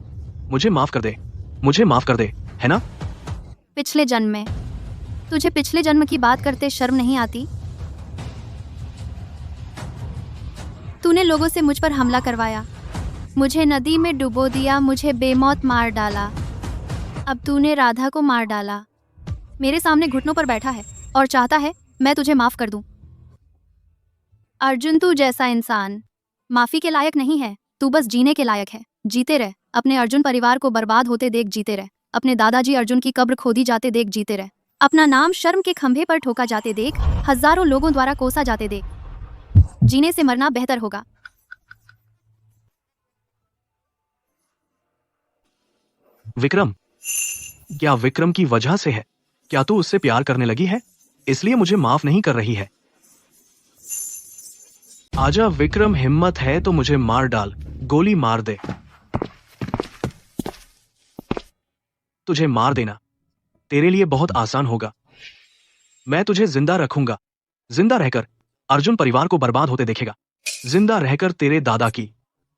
मुझे माफ कर दे, मुझे माफ कर दे, है ना? पिछले जन्म में? तुझे पिछले जन्म की बात करते शर्म नहीं आती? तूने लोगों से मुझ पर हमला करवाया, मुझे नदी में डुबो दिया, मुझे बेमौत मार डाला। अब तूने राधा को मार डाला। मेरे सामने घुटनों पर बैठा है और चाहता है मैं तुझे माफ कर दूं। अर्जुन, तू जैसा इंसान माफी के लायक नहीं है। तू बस जीने के लायक है। जीते रह। अपने अर्जुन परिवार को बर्बाद होते देख जीते रह। अपने दादाजी अर्जुन की कब्र खोदी जाते देख जीते रह। अपना नाम शर्म के खंभे पर ठोका जाते देख, हजारों लोगों द्वारा कोसा जाते देख। जीने से मरना बेहतर होगा। विक्रम, क्या विक्रम की वजह से है? क्या तू उससे प्यार करने लगी है, इसलिए मुझे माफ नहीं कर रही है? आजा विक्रम, हिम्मत है तो मुझे मार डाल, गोली मार दे। तुझे मार देना तेरे लिए बहुत आसान होगा। मैं तुझे जिंदा रखूंगा। जिंदा रहकर अर्जुन परिवार को बर्बाद होते देखेगा। जिंदा रहकर तेरे दादा की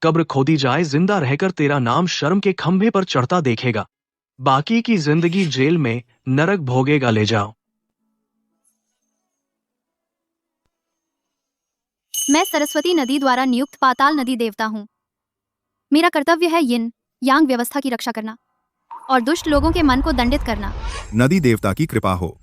कब्र खोदी जाए। जिंदा रहकर तेरा नाम शर्म के खंभे पर चढ़ता देखेगा। बाकी की जिंदगी जेल में नरक भोगेगा। ले जाओ। मैं सरस्वती नदी द्वारा नियुक्त पाताल नदी देवता हूँ। मेरा कर्तव्य है यिन यांग व्यवस्था की रक्षा करना और दुष्ट लोगों के मन को दंडित करना। नदी देवता की कृपा हो।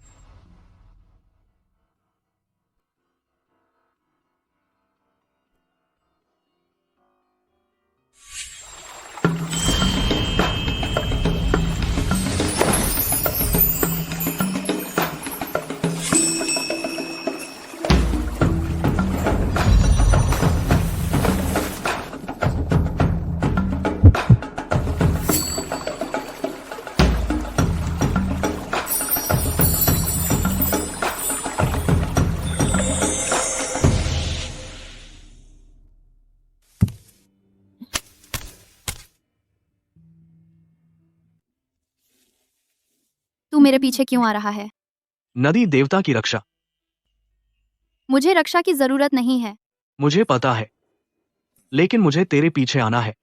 तू मेरे पीछे क्यों आ रहा है? नदी देवता की रक्षा। मुझे रक्षा की जरूरत नहीं है। मुझे पता है, लेकिन मुझे तेरे पीछे आना है।